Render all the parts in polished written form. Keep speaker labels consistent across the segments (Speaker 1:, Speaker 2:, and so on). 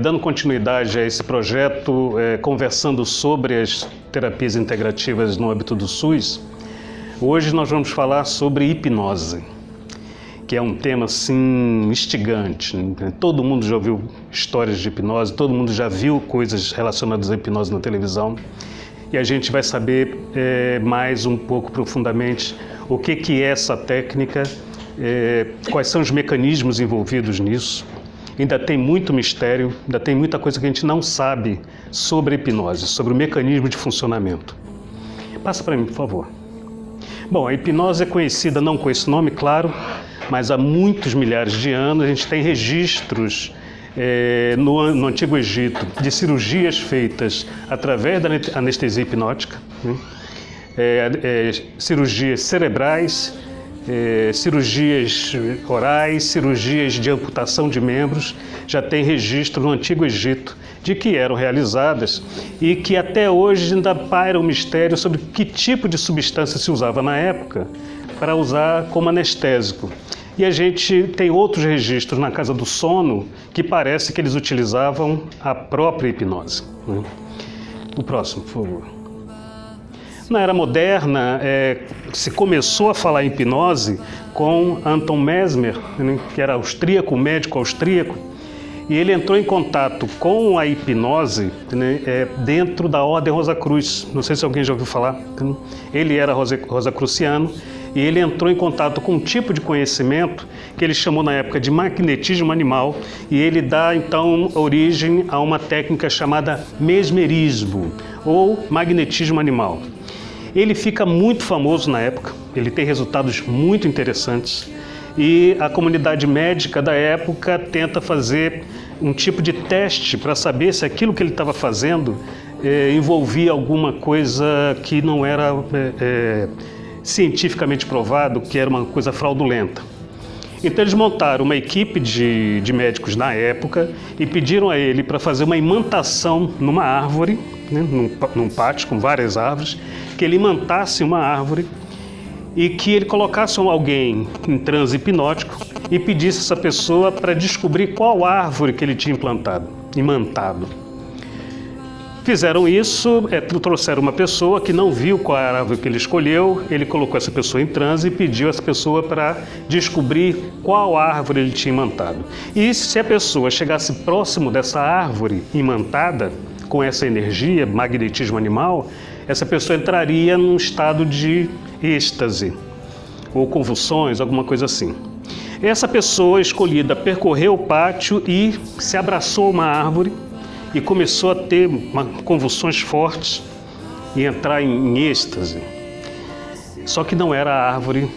Speaker 1: dando continuidade a esse projeto, conversando sobre as terapias integrativas no âmbito do SUS, hoje nós vamos falar sobre hipnose, que é um tema assim instigante, né? Todo mundo já ouviu histórias de hipnose, todo mundo já viu coisas relacionadas à hipnose na televisão, e a gente vai saber mais um pouco profundamente o que é essa técnica, quais são os mecanismos envolvidos nisso. Ainda tem muito mistério, ainda tem muita coisa que a gente não sabe sobre a hipnose, sobre o mecanismo de funcionamento. Passa para mim, por favor. Bom, a hipnose é conhecida não com esse nome, claro, mas há muitos milhares de anos a gente tem registros no Antigo Egito de cirurgias feitas através da anestesia hipnótica, né? Cirurgias cerebrais, cirurgias orais, cirurgias de amputação de membros. Já tem registro no Antigo Egito de que eram realizadas e que até hoje ainda paira um mistério sobre que tipo de substância se usava na época para usar como anestésico. E a gente tem outros registros na Casa do Sono que parece que eles utilizavam a própria hipnose, né? O próximo, por favor. Na era moderna, se começou a falar em hipnose com Anton Mesmer, né, que era austríaco, médico austríaco, e ele entrou em contato com a hipnose, né, dentro da Ordem Rosacruz. Não sei se alguém já ouviu falar. Ele era rosacruciano e ele entrou em contato com um tipo de conhecimento que ele chamou na época de magnetismo animal, e ele dá então origem a uma técnica chamada mesmerismo ou magnetismo animal. Ele fica muito famoso na época, ele tem resultados muito interessantes e a comunidade médica da época tenta fazer um tipo de teste para saber se aquilo que ele estava fazendo envolvia alguma coisa que não era cientificamente provado, que era uma coisa fraudulenta. Então eles montaram uma equipe de médicos na época e pediram a ele para fazer uma imantação numa árvore, né, num pátio com várias árvores, que ele imantasse uma árvore e que ele colocasse alguém em transe hipnótico e pedisse a essa pessoa para descobrir qual árvore que ele tinha imantado. Fizeram isso, trouxeram uma pessoa que não viu qual era a árvore que ele escolheu, ele colocou essa pessoa em transe e pediu a essa pessoa para descobrir qual árvore ele tinha imantado. E se a pessoa chegasse próximo dessa árvore imantada, com essa energia, magnetismo animal, essa pessoa entraria num estado de êxtase, ou convulsões, alguma coisa assim. Essa pessoa escolhida percorreu o pátio e se abraçou a uma árvore e começou a ter convulsões fortes e entrar em êxtase. Só que não era a árvore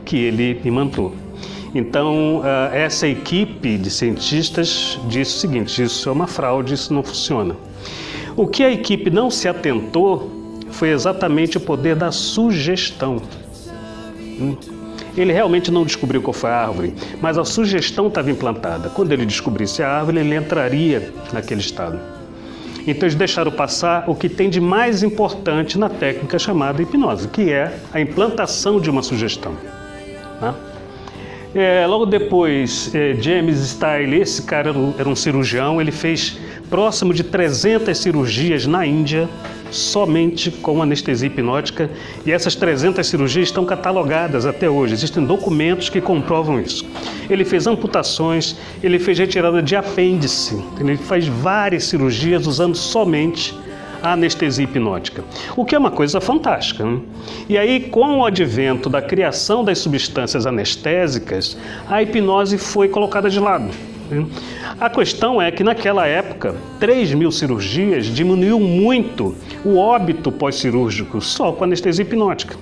Speaker 1: que ele imantou. Então, essa equipe de cientistas disse o seguinte: isso é uma fraude, isso não funciona. O que a equipe não se atentou foi exatamente o poder da sugestão. Ele realmente não descobriu qual foi a árvore, mas a sugestão estava implantada. Quando ele descobrisse a árvore, ele entraria naquele estado. Então eles deixaram passar o que tem de mais importante na técnica chamada hipnose, que é a implantação de uma sugestão, né? Logo depois, James Stile, esse cara era um cirurgião, ele fez próximo de 300 cirurgias na Índia, somente com anestesia hipnótica, e essas 300 cirurgias estão catalogadas até hoje, existem documentos que comprovam isso. Ele fez amputações, ele fez retirada de apêndice, ele faz várias cirurgias usando somente a anestesia hipnótica, o que é uma coisa fantástica, né? E aí, com o advento da criação das substâncias anestésicas, a hipnose foi colocada de lado, né? A questão é que naquela época, 3.000 cirurgias diminuiu muito o óbito pós-cirúrgico só com anestesia hipnótica.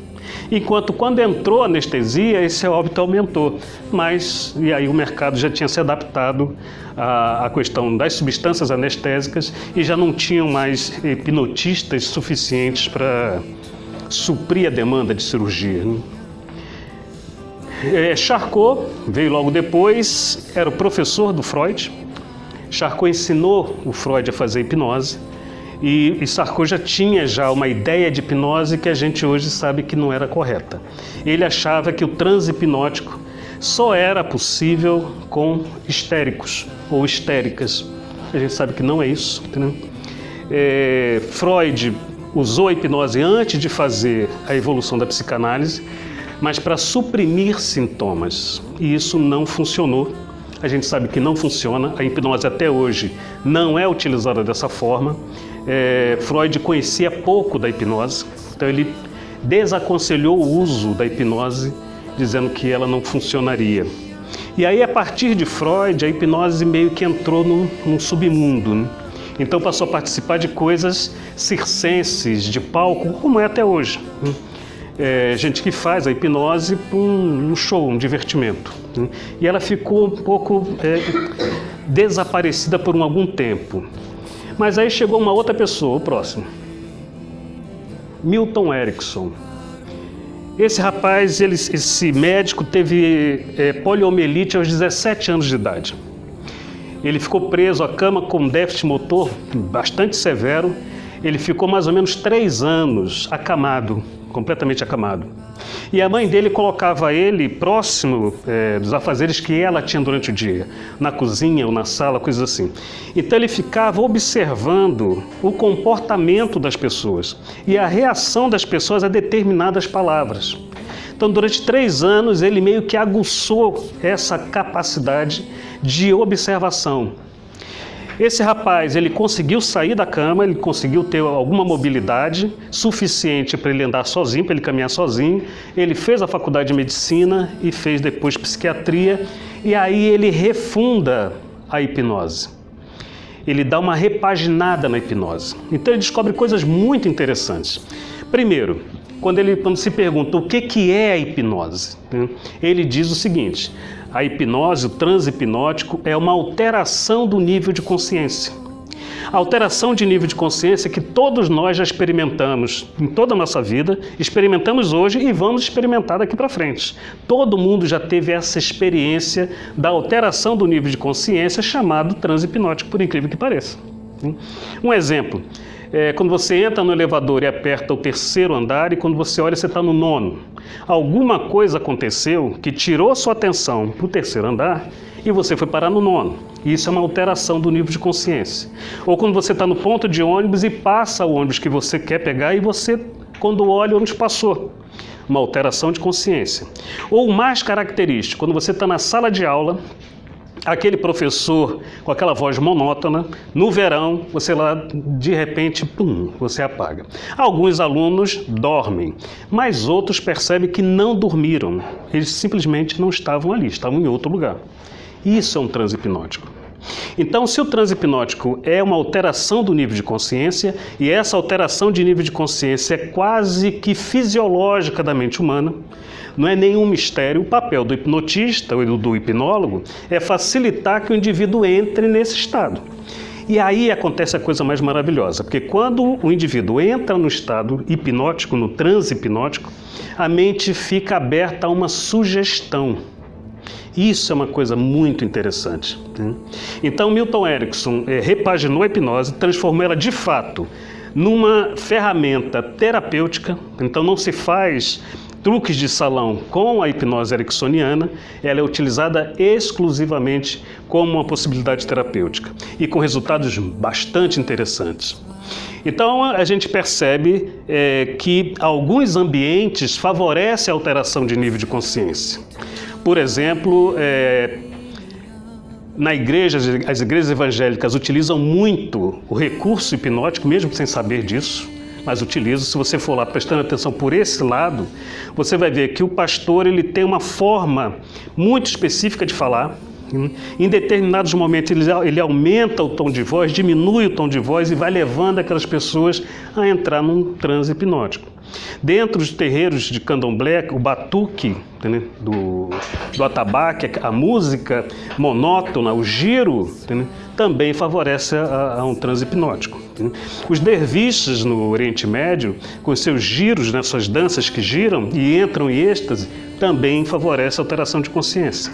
Speaker 1: Enquanto quando entrou a anestesia, esse óbito aumentou. Mas, e aí o mercado já tinha se adaptado à questão das substâncias anestésicas e já não tinham mais hipnotistas suficientes para suprir a demanda de cirurgia, né? Charcot veio logo depois, era o professor do Freud. Charcot ensinou o Freud a fazer hipnose. E Charcot já tinha uma ideia de hipnose que a gente hoje sabe que não era correta. Ele achava que o transe hipnótico só era possível com histéricos ou histéricas. A gente sabe que não é isso, entendeu? Freud usou a hipnose antes de fazer a evolução da psicanálise, mas para suprimir sintomas, e isso não funcionou. A gente sabe que não funciona, a hipnose até hoje não é utilizada dessa forma. Freud conhecia pouco da hipnose, então ele desaconselhou o uso da hipnose, dizendo que ela não funcionaria. E aí, a partir de Freud, a hipnose meio que entrou num submundo, né? Então passou a participar de coisas circenses, de palco, como é até hoje, né? Gente que faz a hipnose para um show, um divertimento, né? E ela ficou um pouco desaparecida por algum tempo. Mas aí chegou uma outra pessoa, o próximo. Milton Erickson. Esse rapaz, esse médico, teve poliomielite aos 17 anos de idade. Ele ficou preso à cama com déficit motor bastante severo. Ele ficou mais ou menos 3 anos acamado, completamente acamado. E a mãe dele colocava ele próximo dos afazeres que ela tinha durante o dia, na cozinha ou na sala, coisas assim. Então ele ficava observando o comportamento das pessoas e a reação das pessoas a determinadas palavras. Então, durante 3 anos, ele meio que aguçou essa capacidade de observação. Esse rapaz, ele conseguiu sair da cama, ele conseguiu ter alguma mobilidade suficiente para ele andar sozinho, para ele caminhar sozinho. Ele fez a faculdade de medicina e fez depois psiquiatria, e aí ele refunda a hipnose. Ele dá uma repaginada na hipnose. Então ele descobre coisas muito interessantes. Primeiro, quando se pergunta o que é a hipnose, né, ele diz o seguinte: a hipnose, o transe hipnótico, é uma alteração do nível de consciência. A alteração de nível de consciência que todos nós já experimentamos em toda a nossa vida, experimentamos hoje e vamos experimentar daqui para frente. Todo mundo já teve essa experiência da alteração do nível de consciência chamado transe hipnótico, por incrível que pareça. Um exemplo. Quando você entra no elevador e aperta o 3º andar e quando você olha você está no 9º. Alguma coisa aconteceu que tirou sua atenção para o 3º andar e você foi parar no 9º. Isso é uma alteração do nível de consciência. Ou quando você está no ponto de ônibus e passa o ônibus que você quer pegar e você, quando olha, o ônibus passou. Uma alteração de consciência. Ou o mais característico, quando você está na sala de aula, aquele professor com aquela voz monótona, no verão, você lá, de repente, pum, você apaga. Alguns alunos dormem, mas outros percebem que não dormiram. Eles simplesmente não estavam ali, estavam em outro lugar. Isso é um transe hipnótico. Então, se o transe hipnótico é uma alteração do nível de consciência, e essa alteração de nível de consciência é quase que fisiológica da mente humana, não é nenhum mistério. O papel do hipnotista ou do hipnólogo é facilitar que o indivíduo entre nesse estado. E aí acontece a coisa mais maravilhosa, porque quando o indivíduo entra no estado hipnótico, no transe hipnótico, a mente fica aberta a uma sugestão. Isso é uma coisa muito interessante, né? Então, Milton Erickson repaginou a hipnose, transformou ela de fato numa ferramenta terapêutica. Então, não se faz truques de salão com a hipnose ericksoniana, ela é utilizada exclusivamente como uma possibilidade terapêutica e com resultados bastante interessantes. Então a gente percebe que alguns ambientes favorecem a alteração de nível de consciência. Por exemplo, na igreja, as igrejas evangélicas utilizam muito o recurso hipnótico, mesmo sem saber disso, mas utilizam. Se você for lá prestando atenção por esse lado, você vai ver que o pastor ele tem uma forma muito específica de falar. Em determinados momentos ele aumenta o tom de voz, diminui o tom de voz e vai levando aquelas pessoas a entrar num transe hipnótico. Dentro dos terreiros de candomblé, o batuque, né, do atabaque, a música monótona, o giro, né, também favorece a um transe hipnótico. Né. Os derviches no Oriente Médio, com seus giros, né, suas danças que giram e entram em êxtase, também favorece a alteração de consciência.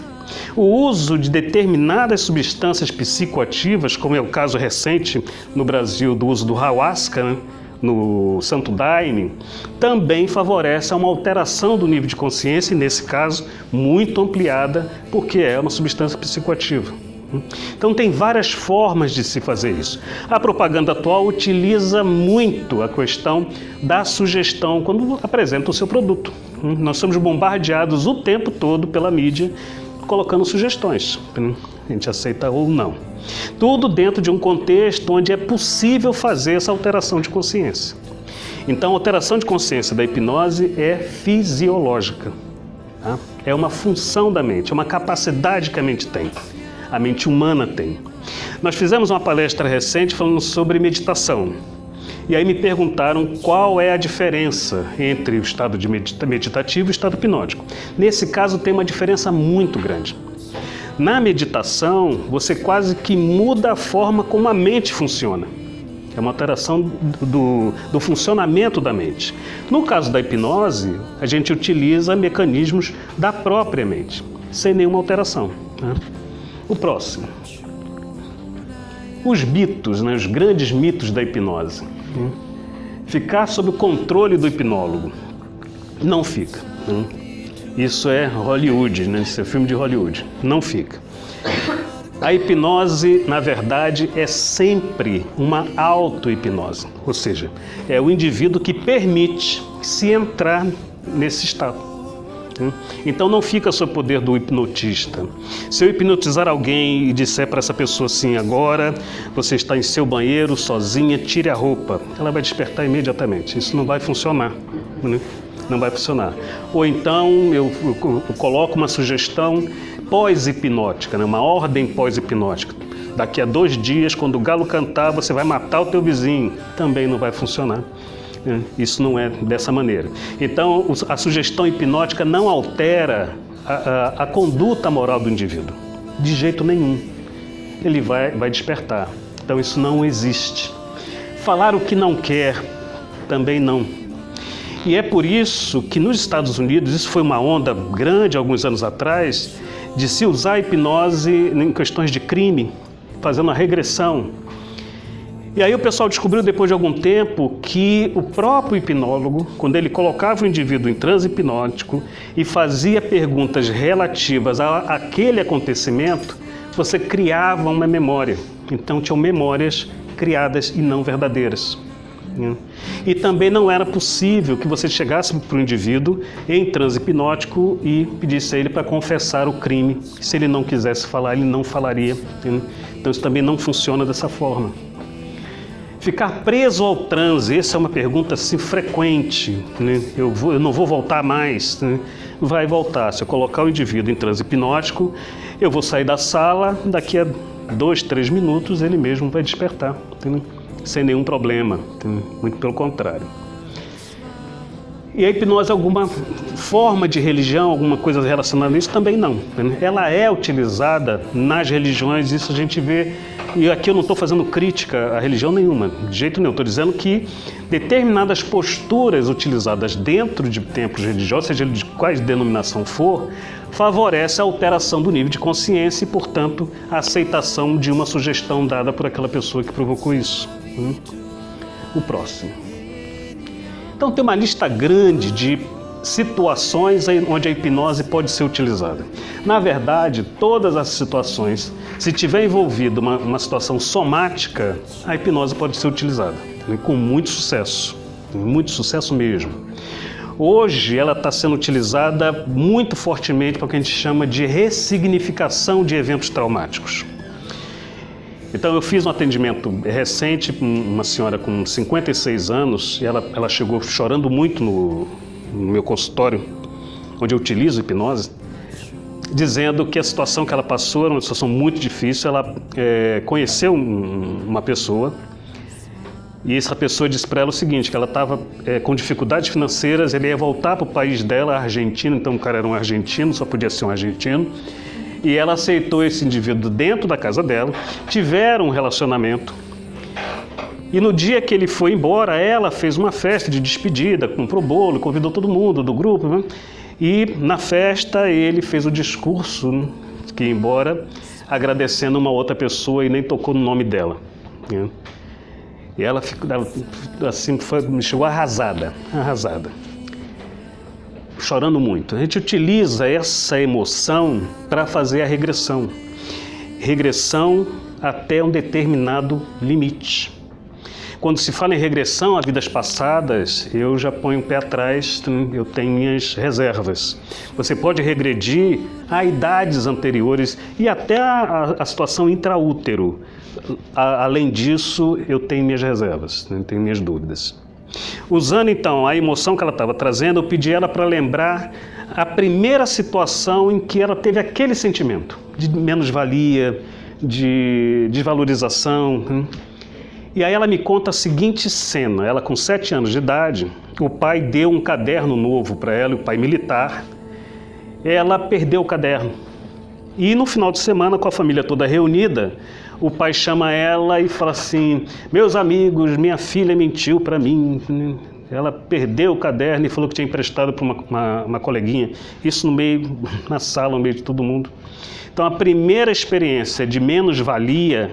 Speaker 1: O uso de determinadas substâncias psicoativas, como é o caso recente no Brasil do uso do ayahuasca, né, no Santo Daime, também favorece uma alteração do nível de consciência, e nesse caso, muito ampliada, porque é uma substância psicoativa. Então tem várias formas de se fazer isso. A propaganda atual utiliza muito a questão da sugestão quando apresenta o seu produto. Nós somos bombardeados o tempo todo pela mídia colocando sugestões. A gente aceita ou não. Tudo dentro de um contexto onde é possível fazer essa alteração de consciência. Então a alteração de consciência da hipnose é fisiológica. Tá? É uma função da mente, é uma capacidade que a mente tem. A mente humana tem. Nós fizemos uma palestra recente falando sobre meditação. E aí me perguntaram qual é a diferença entre o estado de meditativo e o estado hipnótico. Nesse caso tem uma diferença muito grande. Na meditação, você quase que muda a forma como a mente funciona. É uma alteração do funcionamento da mente. No caso da hipnose, a gente utiliza mecanismos da própria mente, sem nenhuma alteração. Né? O próximo. Os mitos, né, os grandes mitos da hipnose. Ficar sob o controle do hipnólogo. Não fica. Isso é Hollywood, né? Isso é filme de Hollywood. Não fica. A hipnose, na verdade, é sempre uma auto-hipnose. Ou seja, é o indivíduo que permite se entrar nesse estado. Então não fica sob o poder do hipnotista. Se eu hipnotizar alguém e disser para essa pessoa assim, agora você está em seu banheiro sozinha, tire a roupa, ela vai despertar imediatamente. Isso não vai funcionar, né? Não vai funcionar. Ou então eu coloco uma sugestão pós-hipnótica, né? Uma ordem pós-hipnótica. Daqui a 2 dias, quando o galo cantar, você vai matar o teu vizinho. Também não vai funcionar. Isso não é dessa maneira. Então, a sugestão hipnótica não altera a conduta moral do indivíduo, de jeito nenhum. Ele vai despertar. Então, isso não existe. Falar o que não quer, também não. E é por isso que nos Estados Unidos, isso foi uma onda grande alguns anos atrás, de se usar a hipnose em questões de crime, fazendo a regressão. E aí o pessoal descobriu depois de algum tempo que o próprio hipnólogo, quando ele colocava o indivíduo em transe hipnótico e fazia perguntas relativas àquele acontecimento, você criava uma memória. Então tinham memórias criadas e não verdadeiras. E também não era possível que você chegasse para o indivíduo em transe hipnótico e pedisse a ele para confessar o crime. Se ele não quisesse falar, ele não falaria. Então isso também não funciona dessa forma. Ficar preso ao transe, essa é uma pergunta assim, frequente, né? Eu não vou voltar mais, né? Vai voltar. Se eu colocar o indivíduo em transe hipnótico, eu vou sair da sala, daqui a 2, 3 minutos ele mesmo vai despertar, entendeu? Sem nenhum problema, entendeu? Muito pelo contrário. E a hipnose, alguma forma de religião, alguma coisa relacionada a isso, também não. Né? Ela é utilizada nas religiões, isso a gente vê. E aqui eu não estou fazendo crítica à religião nenhuma, de jeito nenhum. Estou dizendo que determinadas posturas utilizadas dentro de templos religiosos, seja de quais denominação for, favorece a alteração do nível de consciência e, portanto, a aceitação de uma sugestão dada por aquela pessoa que provocou isso. O próximo. Então tem uma lista grande de situações onde a hipnose pode ser utilizada. Na verdade, todas as situações, se tiver envolvido uma situação somática, a hipnose pode ser utilizada, com muito sucesso mesmo. Hoje ela está sendo utilizada muito fortemente para o que a gente chama de ressignificação de eventos traumáticos. Então eu fiz um atendimento recente com uma senhora com 56 anos e ela chegou chorando muito no meu consultório, onde eu utilizo hipnose, dizendo que a situação que ela passou era uma situação muito difícil. Ela conheceu uma pessoa e essa pessoa disse para ela o seguinte, que ela estava com dificuldades financeiras, ele ia voltar para o país dela, a Argentina, então o cara era um argentino, só podia ser um argentino. E ela aceitou esse indivíduo dentro da casa dela, tiveram um relacionamento. E no dia que ele foi embora, ela fez uma festa de despedida, comprou bolo, convidou todo mundo do grupo, né? E na festa ele fez o discurso, né, que ia embora, agradecendo uma outra pessoa e nem tocou no nome dela. Né? E ela assim, me chegou arrasada, chorando muito. A gente utiliza essa emoção para fazer a regressão. Regressão até um determinado limite. Quando se fala em regressão a vidas passadas, eu já ponho o pé atrás, eu tenho minhas reservas. Você pode regredir a idades anteriores e até a situação intraútero. Além disso, eu tenho minhas reservas, tenho minhas dúvidas. Usando então a emoção que ela estava trazendo, eu pedi ela para lembrar a primeira situação em que ela teve aquele sentimento de menos-valia, de desvalorização. E aí ela me conta a seguinte cena. Ela com 7 anos de idade, o pai deu um caderno novo para ela, o pai militar. Ela perdeu o caderno. E no final de semana, com a família toda reunida, o pai chama ela e fala assim: meus amigos, minha filha mentiu para mim. Ela perdeu o caderno e falou que tinha emprestado para uma coleguinha. Isso na sala, no meio de todo mundo. Então a primeira experiência de menos-valia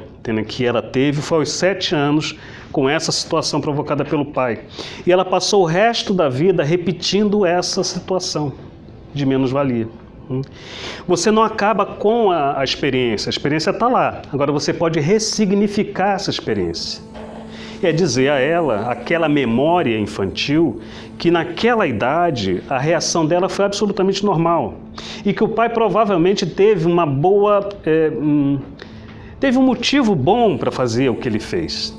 Speaker 1: que ela teve foi aos 7 anos, com essa situação provocada pelo pai. E ela passou o resto da vida repetindo essa situação de menos-valia. Você não acaba com a experiência está lá. Agora você pode ressignificar essa experiência. É dizer a ela, aquela memória infantil, que naquela idade a reação dela foi absolutamente normal. E que o pai provavelmente teve teve um motivo bom para fazer o que ele fez.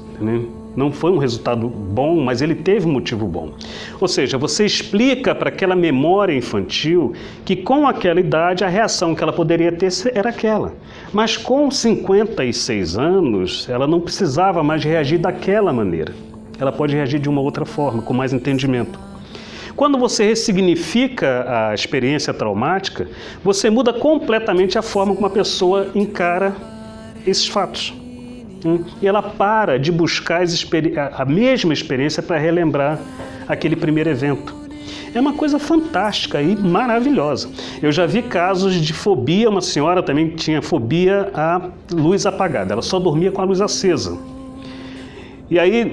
Speaker 1: Não foi um resultado bom, mas ele teve um motivo bom. Ou seja, você explica para aquela memória infantil que com aquela idade a reação que ela poderia ter era aquela. Mas com 56 anos, ela não precisava mais reagir daquela maneira. Ela pode reagir de uma outra forma, com mais entendimento. Quando você ressignifica a experiência traumática, você muda completamente a forma como a pessoa encara esses fatos. E ela para de buscar a mesma experiência para relembrar aquele primeiro evento. É uma coisa fantástica e maravilhosa. Eu já vi casos de fobia, uma senhora também tinha fobia à luz apagada, ela só dormia com a luz acesa. E aí,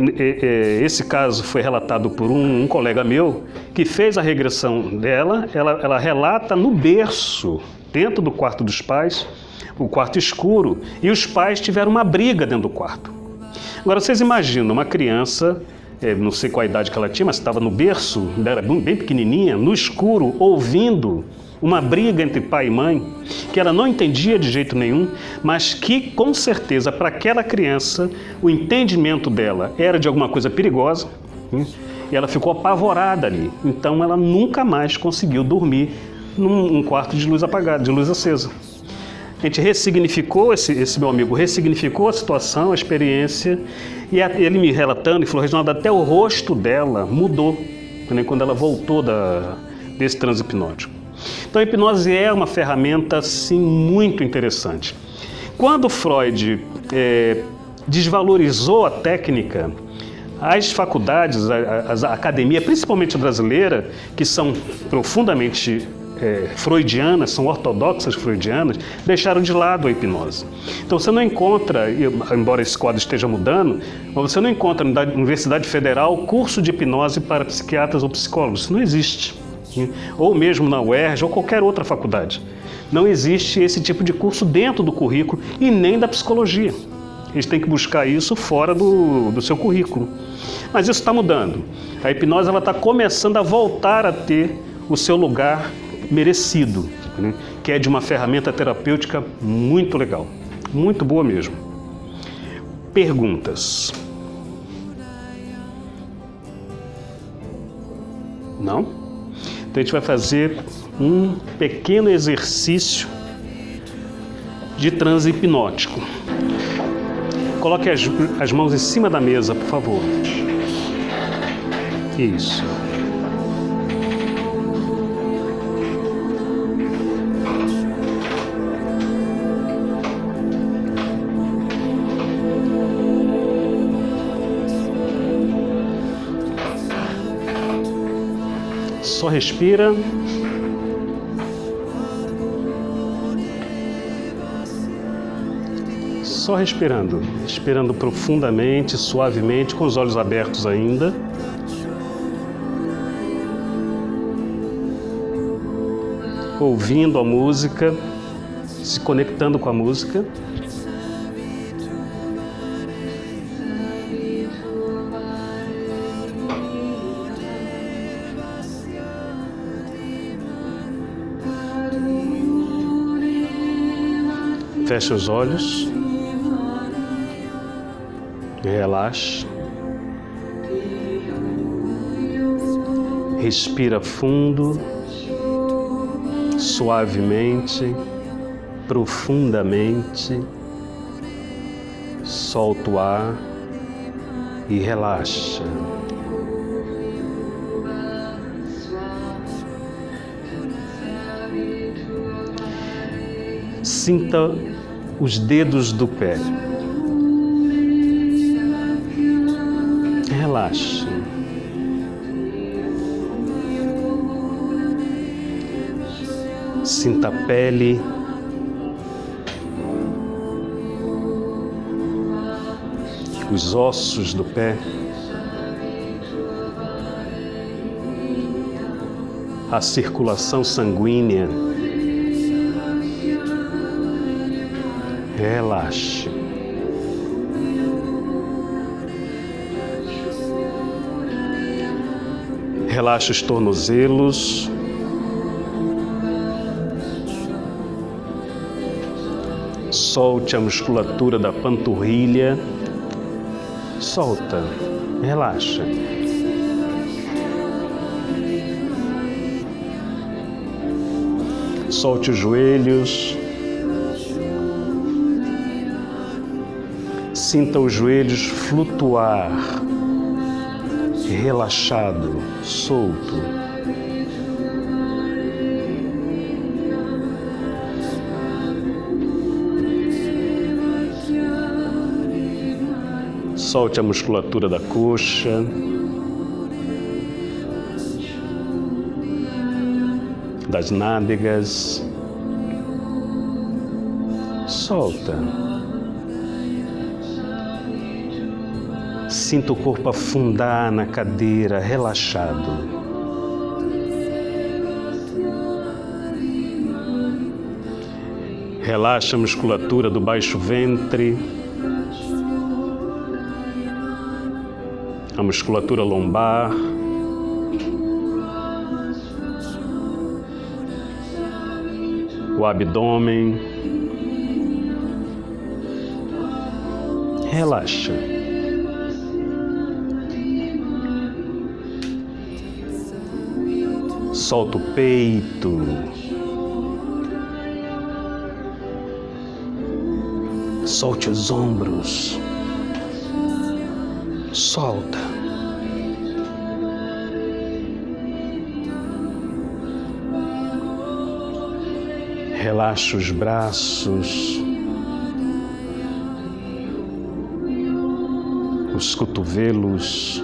Speaker 1: esse caso foi relatado por um colega meu, que fez a regressão dela, ela relata no berço, dentro do quarto dos pais, o quarto escuro, e os pais tiveram uma briga dentro do quarto. Agora, vocês imaginam uma criança, não sei qual a idade que ela tinha, mas estava no berço, era bem pequenininha, no escuro, ouvindo uma briga entre pai e mãe, que ela não entendia de jeito nenhum, mas que, com certeza, para aquela criança, o entendimento dela era de alguma coisa perigosa, e ela ficou apavorada ali. Então, ela nunca mais conseguiu dormir num quarto de luz apagada, de luz acesa. A gente ressignificou, esse meu amigo ressignificou a situação, a experiência, e ele me relatando, e falou: Reginaldo, até o rosto dela mudou, quando ela voltou desse transe hipnótico. Então a hipnose é uma ferramenta, sim, muito interessante. Quando Freud desvalorizou a técnica, as faculdades, a academia, principalmente brasileira, que são profundamente freudianas, são ortodoxas freudianas, deixaram de lado a hipnose. Então você não encontra, embora esse quadro esteja mudando, mas você não encontra na Universidade Federal curso de hipnose para psiquiatras ou psicólogos. Isso não existe. Ou mesmo na UERJ ou qualquer outra faculdade. Não existe esse tipo de curso dentro do currículo e nem da psicologia. Eles têm que buscar isso fora do seu currículo. Mas isso está mudando. A hipnose está começando a voltar a ter o seu lugar merecido, que é de uma ferramenta terapêutica muito legal, muito boa mesmo. Perguntas? Não? Então a gente vai fazer um pequeno exercício de transe hipnótico. Coloque as mãos em cima da mesa, por favor. Isso. Só respira. Só respirando, respirando profundamente, suavemente, com os olhos abertos ainda. Ouvindo a música, se conectando com a música. Feche os olhos. Relaxe. Respira fundo, suavemente, profundamente. Solta o ar e relaxa. Sinta os dedos do pé. Relaxe. Sinta a pele. Os ossos do pé. A circulação sanguínea. Relaxe. Relaxe os tornozelos. Solte a musculatura da panturrilha. Solta. Relaxa. Solte os joelhos. Sinta os joelhos flutuar, relaxado, solto. Solte a musculatura da coxa. Das nádegas. Solta. Sinta o corpo afundar na cadeira, relaxado. Relaxa a musculatura do baixo ventre, a musculatura lombar, o abdômen. Relaxa. Solta o peito. Solte os ombros. Solta. Relaxa os braços. Os cotovelos.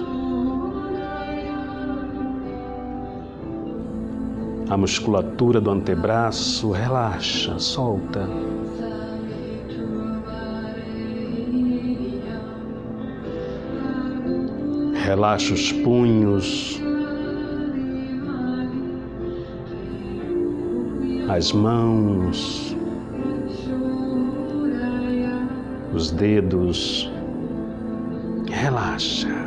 Speaker 1: A musculatura do antebraço, relaxa, solta. Relaxa os punhos, as mãos, os dedos. Relaxa.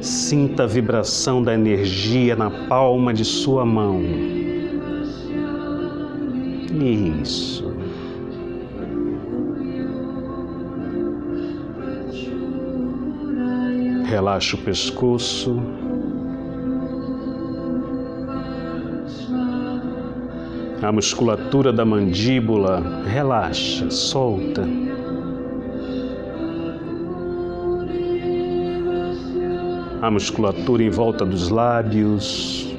Speaker 1: Sinta a vibração da energia na palma de sua mão. Isso. Relaxa o pescoço. A musculatura da mandíbula. Relaxa, solta. A musculatura em volta dos lábios.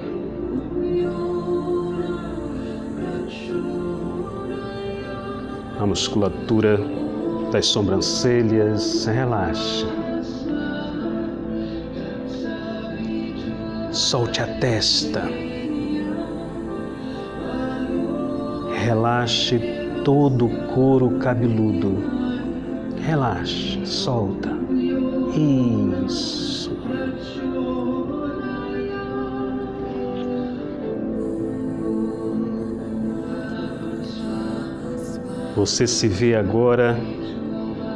Speaker 1: A musculatura das sobrancelhas. Relaxa. Solte a testa. Relaxe todo o couro cabeludo. Relaxe, solta. Isso. Você se vê agora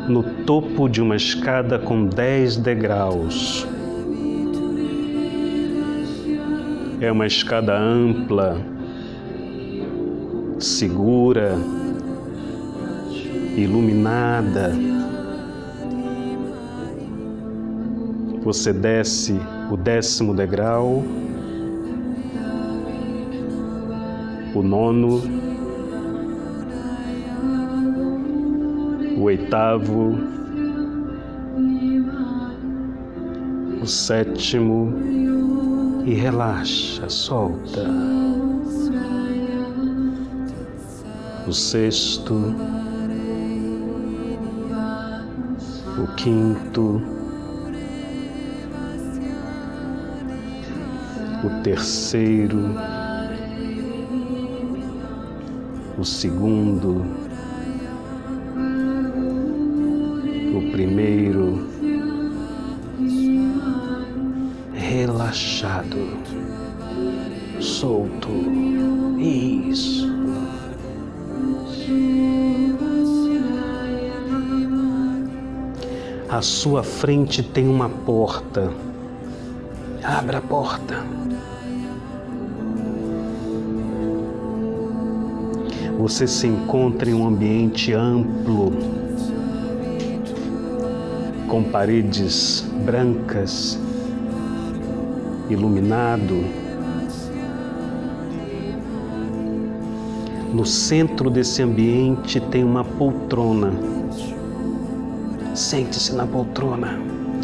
Speaker 1: no topo de uma escada com 10 degraus. É uma escada ampla, segura, iluminada. Você desce o 10º degrau, o 9º, o 8º, o 7º e relaxa, solta. O 6º, o 5º, o 3º, o 2º, o 1º, relaxado, solto, isso. À sua frente tem uma porta. Abra a porta. Você se encontra em um ambiente amplo, com paredes brancas, iluminado. No centro desse ambiente tem uma poltrona. Sente-se na poltrona.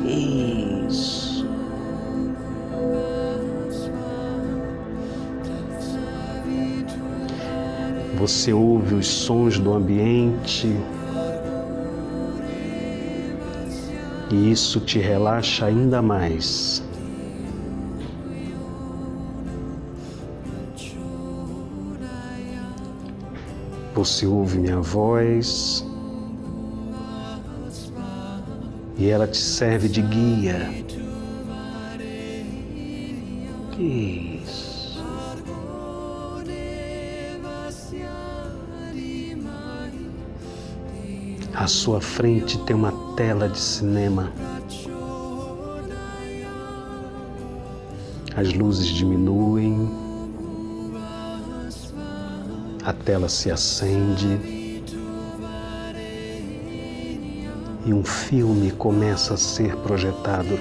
Speaker 1: Isso. Você ouve os sons do ambiente e isso te relaxa ainda mais. Você ouve minha voz e ela te serve de guia. Isso. À sua frente tem uma tela de cinema. As luzes diminuem, a tela se acende e um filme começa a ser projetado.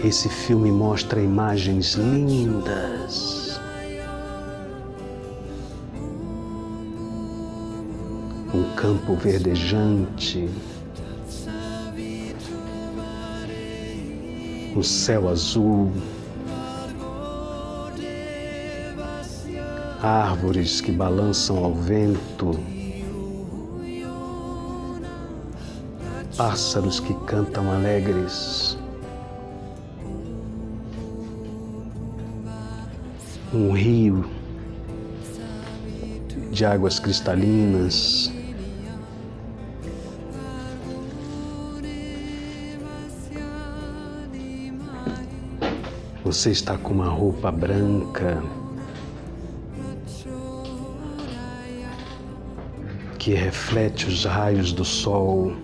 Speaker 1: Esse filme mostra imagens lindas. Um campo verdejante, um céu azul, árvores que balançam ao vento, pássaros que cantam alegres, um rio de águas cristalinas, você está com uma roupa branca que reflete os raios do sol.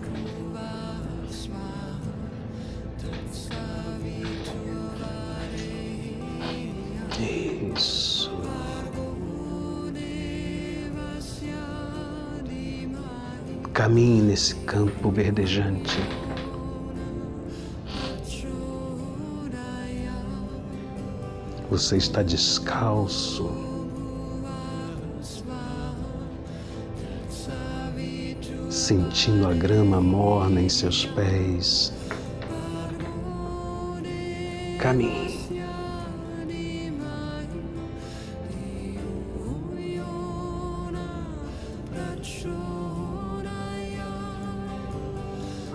Speaker 1: Isso. Caminhe nesse campo verdejante. Você está descalço. Sentindo a grama morna em seus pés. Caminhe.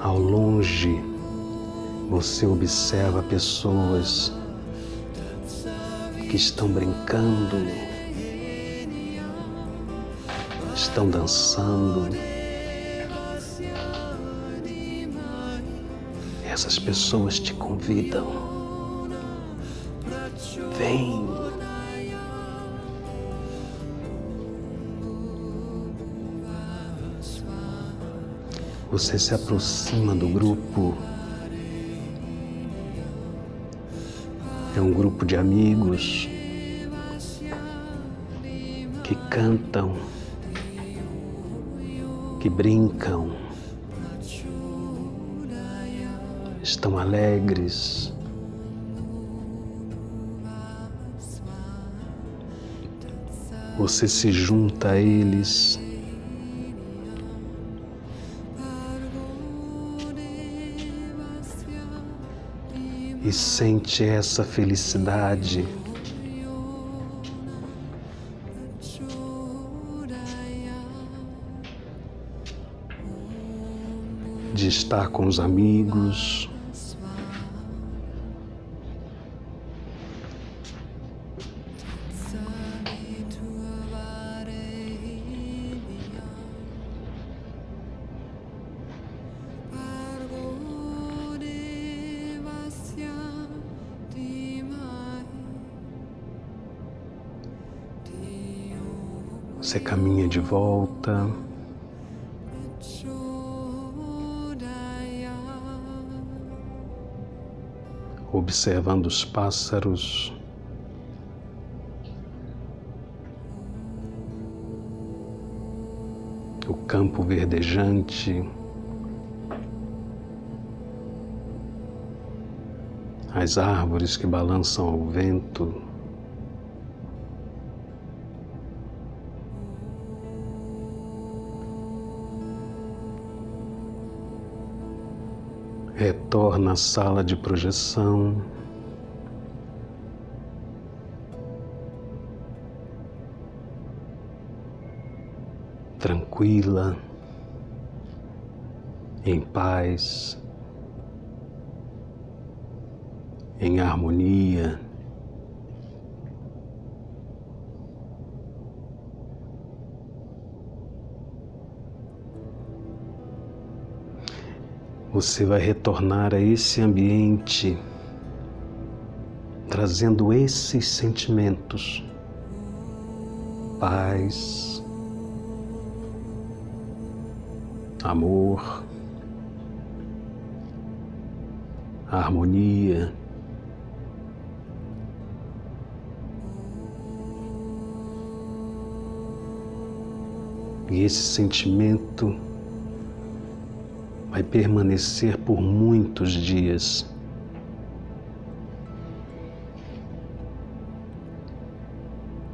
Speaker 1: Ao longe, você observa pessoas que estão brincando, estão dançando. Essas pessoas te convidam. Vem. Você se aproxima do grupo. É um grupo de amigos que cantam, que brincam, estão alegres. Você se junta a eles e sente essa felicidade de estar com os amigos, você caminha de volta, observando os pássaros, o campo verdejante, as árvores que balançam ao vento. Retorna à sala de projeção. Tranquila, em paz, em harmonia. Você vai retornar a esse ambiente, trazendo esses sentimentos: paz, amor, harmonia. E esse sentimento vai permanecer por muitos dias.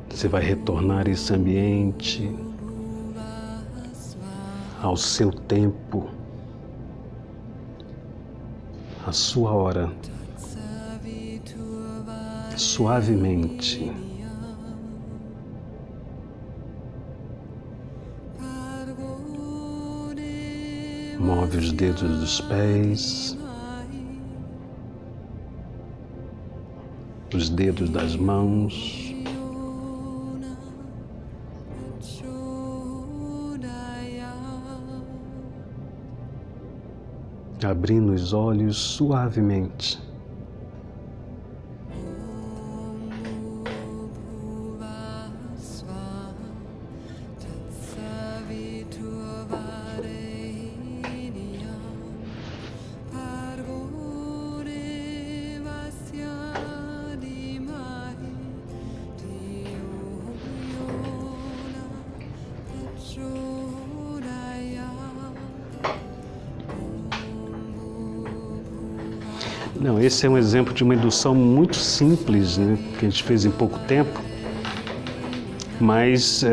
Speaker 1: Você vai retornar a esse ambiente ao seu tempo, à sua hora, suavemente. Move os dedos dos pés, os dedos das mãos, abrindo os olhos suavemente. Não, esse é um exemplo de uma indução muito simples, né, que a gente fez em pouco tempo, mas,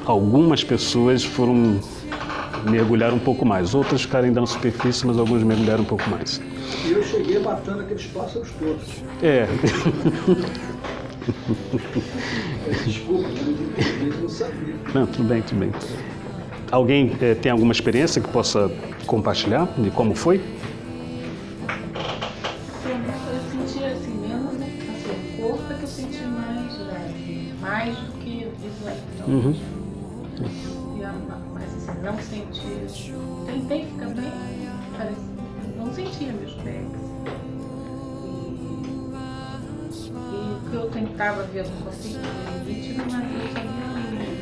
Speaker 1: algumas pessoas mergulharam um pouco mais, outras ficaram ainda na superfície, mas alguns mergulharam um pouco mais.
Speaker 2: E eu cheguei matando aqueles pássaros todos.
Speaker 1: É.
Speaker 2: Desculpa, eu não sabia.
Speaker 1: Não, tudo bem, tudo bem. Alguém tem alguma experiência que possa compartilhar de como foi?
Speaker 3: Eu senti assim mesmo, assim, o corpo mais do que visual.
Speaker 1: Uhum.
Speaker 3: Mas assim, não senti. Tentei ficar bem parecido. Não sentia meus pés. E o que eu tentava ver, eu não conseguia ver nítido, mas eu sabia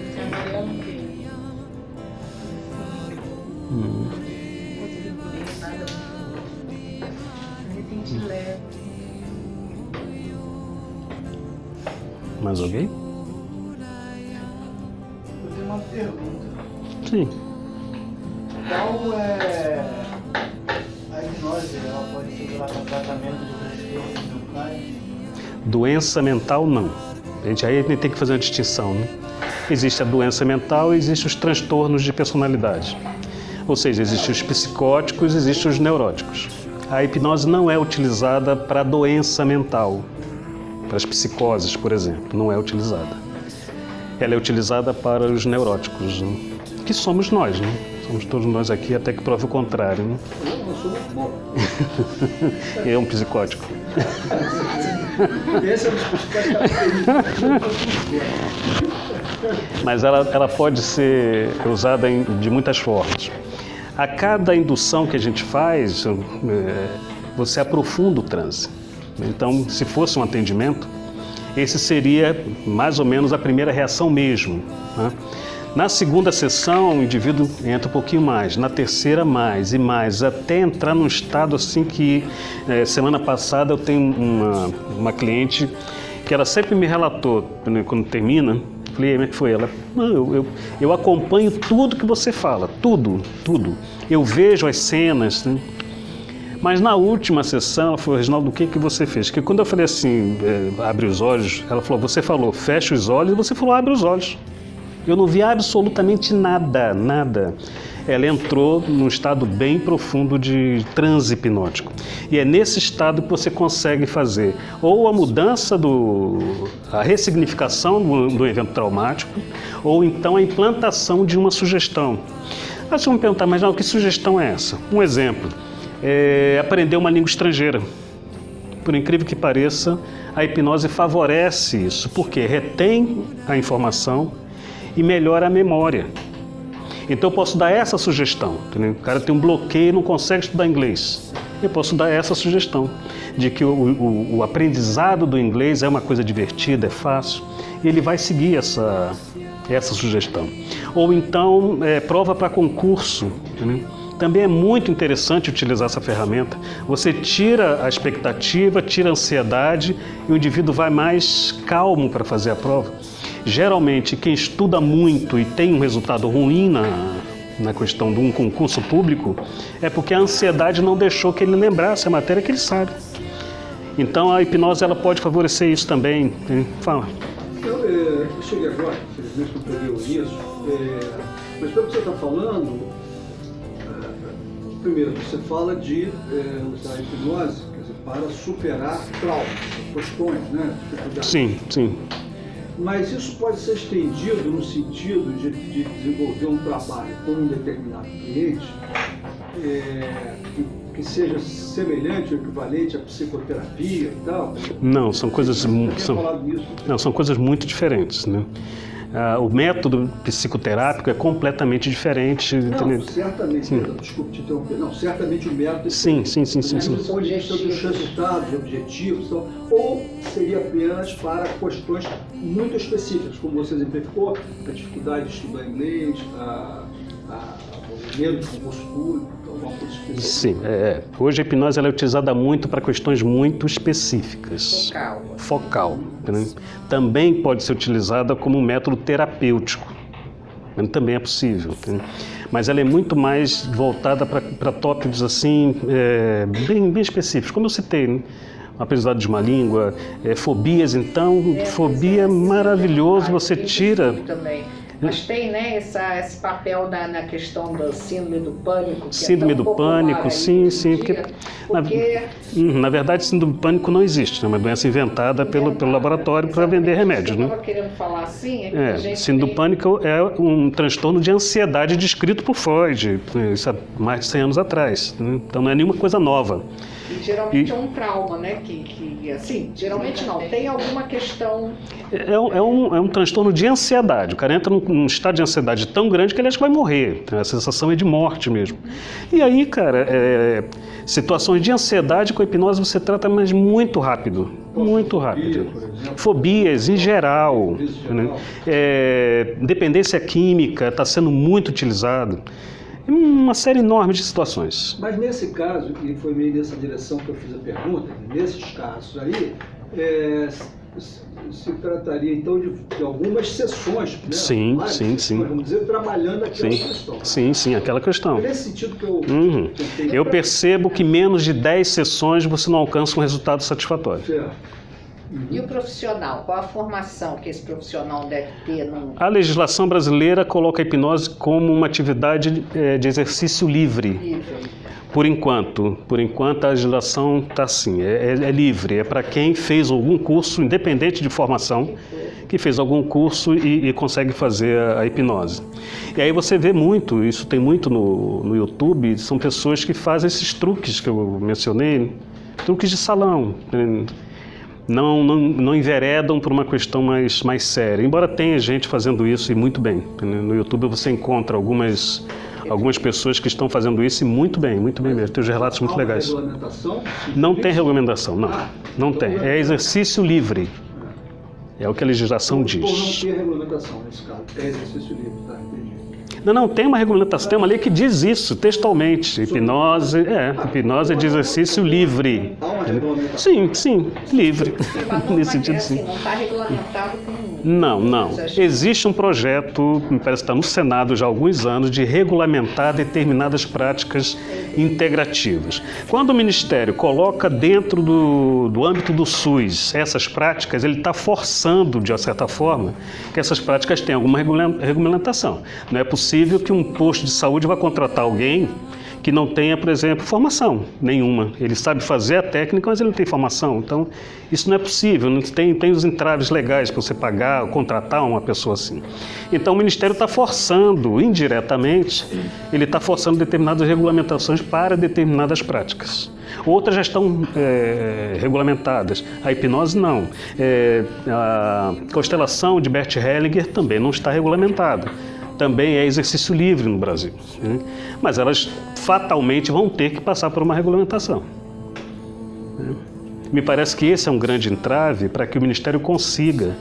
Speaker 3: esse amarelo dele. Não consegui ver nada. Me senti leve.
Speaker 1: Mais alguém?
Speaker 4: Eu tenho uma pergunta.
Speaker 1: Sim.
Speaker 4: Qual é a hipnose? Ela pode ser usada para tratamento de transtornos mentais?
Speaker 1: Doença mental, não. Aí a gente tem que fazer uma distinção, né? Existe a doença mental e existem os transtornos de personalidade. Ou seja, existem os psicóticos e existem os neuróticos. A hipnose não é utilizada para doença mental, para as psicoses, por exemplo, não é utilizada. Ela é utilizada para os neuróticos, né? Que somos nós, né? Somos todos nós aqui, até que prove o contrário, né?
Speaker 2: Eu sou muito bom.
Speaker 1: É um psicótico.
Speaker 2: Esse é um dos principais.
Speaker 1: Mas ela pode ser usada de muitas formas. A cada indução que a gente faz, você aprofunda o transe. Então, se fosse um atendimento, esse seria mais ou menos a primeira reação mesmo, né? Na segunda sessão, o indivíduo entra um pouquinho mais, na terceira mais e mais, até entrar num estado assim que, semana passada eu tenho uma cliente que ela sempre me relatou, né, quando termina, falei, como é que foi? Ela, eu acompanho tudo que você fala, tudo. Eu vejo as cenas, né? Mas na última sessão, ela falou, Reginaldo, o que você fez? Porque quando eu falei assim, abre os olhos, ela falou, você falou, fecha os olhos, e você falou, abre os olhos. Eu não vi absolutamente nada. Ela entrou num estado bem profundo de transe hipnótico. E é nesse estado que você consegue fazer ou a mudança, a ressignificação do evento traumático, ou então a implantação de uma sugestão. Aí vocês vão me perguntar, mas não, que sugestão é essa? Um exemplo, aprender uma língua estrangeira. Por incrível que pareça, a hipnose favorece isso, porque retém a informação e melhora a memória. Então eu posso dar essa sugestão, entendeu? O cara tem um bloqueio e não consegue estudar inglês. Eu posso dar essa sugestão, de que o aprendizado do inglês é uma coisa divertida, é fácil, e ele vai seguir essa sugestão. Ou então, prova para concurso, entendeu? Também é muito interessante utilizar essa ferramenta. Você tira a expectativa, tira a ansiedade e o indivíduo vai mais calmo para fazer a prova. Geralmente, quem estuda muito e tem um resultado ruim na questão de um concurso público é porque a ansiedade não deixou que ele lembrasse a matéria que ele sabe. Então, a hipnose ela pode favorecer isso também. Fala.
Speaker 2: Eu cheguei agora, infelizmente não peguei o início, mas pelo que você está falando, primeiro, você fala de usar a hipnose, quer dizer, para superar traumas, questões, né? Dificuldades.
Speaker 1: Sim.
Speaker 2: Mas isso pode ser estendido no sentido de desenvolver um trabalho com um determinado cliente que seja semelhante ou equivalente à psicoterapia e tal?
Speaker 1: Não, são coisas muito diferentes, né? O método psicoterápico é completamente diferente.
Speaker 2: Não, certamente, desculpe te interromper, certamente o método é
Speaker 1: sim.
Speaker 2: Do ponto de vista dos resultados, objetivos, ou seria apenas para questões muito específicas, como você exemplificou, a dificuldade de estudar inglês, o medo de concurso público, alguma coisa específica.
Speaker 1: Sim, hoje a hipnose ela é utilizada muito para questões muito específicas. Focal. Né? Também pode ser utilizada como um método terapêutico. Também é possível. Né? Mas ela é muito mais voltada para tópicos assim, bem específicos. Como eu citei, né? Aprendizado de uma língua, fobias, então, fobia é maravilhoso, você tira...
Speaker 5: Mas tem, né, esse papel na questão da síndrome do pânico, que
Speaker 1: Síndrome
Speaker 5: é tão
Speaker 1: do
Speaker 5: popular
Speaker 1: pânico,
Speaker 5: aí
Speaker 1: sim,
Speaker 5: hoje
Speaker 1: sim.
Speaker 5: em dia, porque
Speaker 1: Na verdade, síndrome do pânico não existe, é uma doença inventada pelo laboratório para vender remédios,
Speaker 5: eu
Speaker 1: né?
Speaker 5: estava querendo falar assim, é que a gente
Speaker 1: Síndrome do pânico é um transtorno de ansiedade descrito por Freud, isso há mais de 100 anos atrás, né? Então não é nenhuma coisa nova.
Speaker 5: E geralmente é um trauma, né? Que assim, geralmente não, tem alguma questão.
Speaker 1: É um transtorno de ansiedade. O cara entra num estado de ansiedade tão grande que ele acha que vai morrer. A sensação é de morte mesmo. E aí, cara, situações de ansiedade com hipnose você trata, mas muito rápido. Muito rápido. Fobias em geral. Né? Dependência química está sendo muito utilizado. Uma série enorme de situações.
Speaker 2: Mas nesse caso, e foi meio nessa direção que eu fiz a pergunta, nesses casos aí, se trataria então de algumas sessões, né?
Speaker 1: Sim,
Speaker 2: Várias
Speaker 1: sim,
Speaker 2: sessões,
Speaker 1: sim.
Speaker 2: vamos dizer, trabalhando aquela questão.
Speaker 1: Sim, aquela questão.
Speaker 2: É nesse sentido que eu tentei.
Speaker 1: Eu percebo que menos de 10 sessões você não alcança um resultado satisfatório.
Speaker 2: Certo.
Speaker 5: E o profissional? Qual a formação que esse profissional deve ter?
Speaker 1: A legislação brasileira coloca a hipnose como uma atividade de exercício livre. Por enquanto a legislação está assim, é livre, é para quem fez algum curso, independente de formação, que fez algum curso e consegue fazer a hipnose. E aí você vê muito, isso tem muito no YouTube, são pessoas que fazem esses truques que eu mencionei, truques de salão, não enveredam por uma questão mais séria, embora tenha gente fazendo isso e muito bem. No YouTube você encontra algumas pessoas que estão fazendo isso e muito bem mesmo. Tem os relatos muito legais.
Speaker 2: Regulamentação?
Speaker 1: Não tem regulamentação, não tem. É exercício livre. É o que a legislação diz.
Speaker 2: Por não ter regulamentação nesse caso, é exercício livre, tá? Entendi.
Speaker 1: Não, tem uma regulamentação, tem uma lei que diz isso textualmente. Hipnose é de exercício livre.
Speaker 2: Há uma regulamentação?
Speaker 1: Sim, livre. Nesse sentido, sim.
Speaker 5: Não está regulamentado com...
Speaker 1: Não. Existe um projeto, me parece que está no Senado já há alguns anos, de regulamentar determinadas práticas integrativas. Quando o Ministério coloca dentro do âmbito do SUS essas práticas, ele está forçando, de uma certa forma, que essas práticas tenham alguma regulamentação. Não é possível que um posto de saúde vá contratar alguém que não tenha, por exemplo, formação nenhuma. Ele sabe fazer a técnica, mas ele não tem formação. Então, isso não é possível. Não tem os entraves legais para você pagar ou contratar uma pessoa assim. Então, o Ministério está forçando, indiretamente, ele está forçando determinadas regulamentações para determinadas práticas. Outras já estão regulamentadas. A hipnose, não. A constelação de Bert Hellinger também não está regulamentada. Também é exercício livre no Brasil, né? Mas elas fatalmente vão ter que passar por uma regulamentação, né? Me parece que esse é um grande entrave para que o Ministério consiga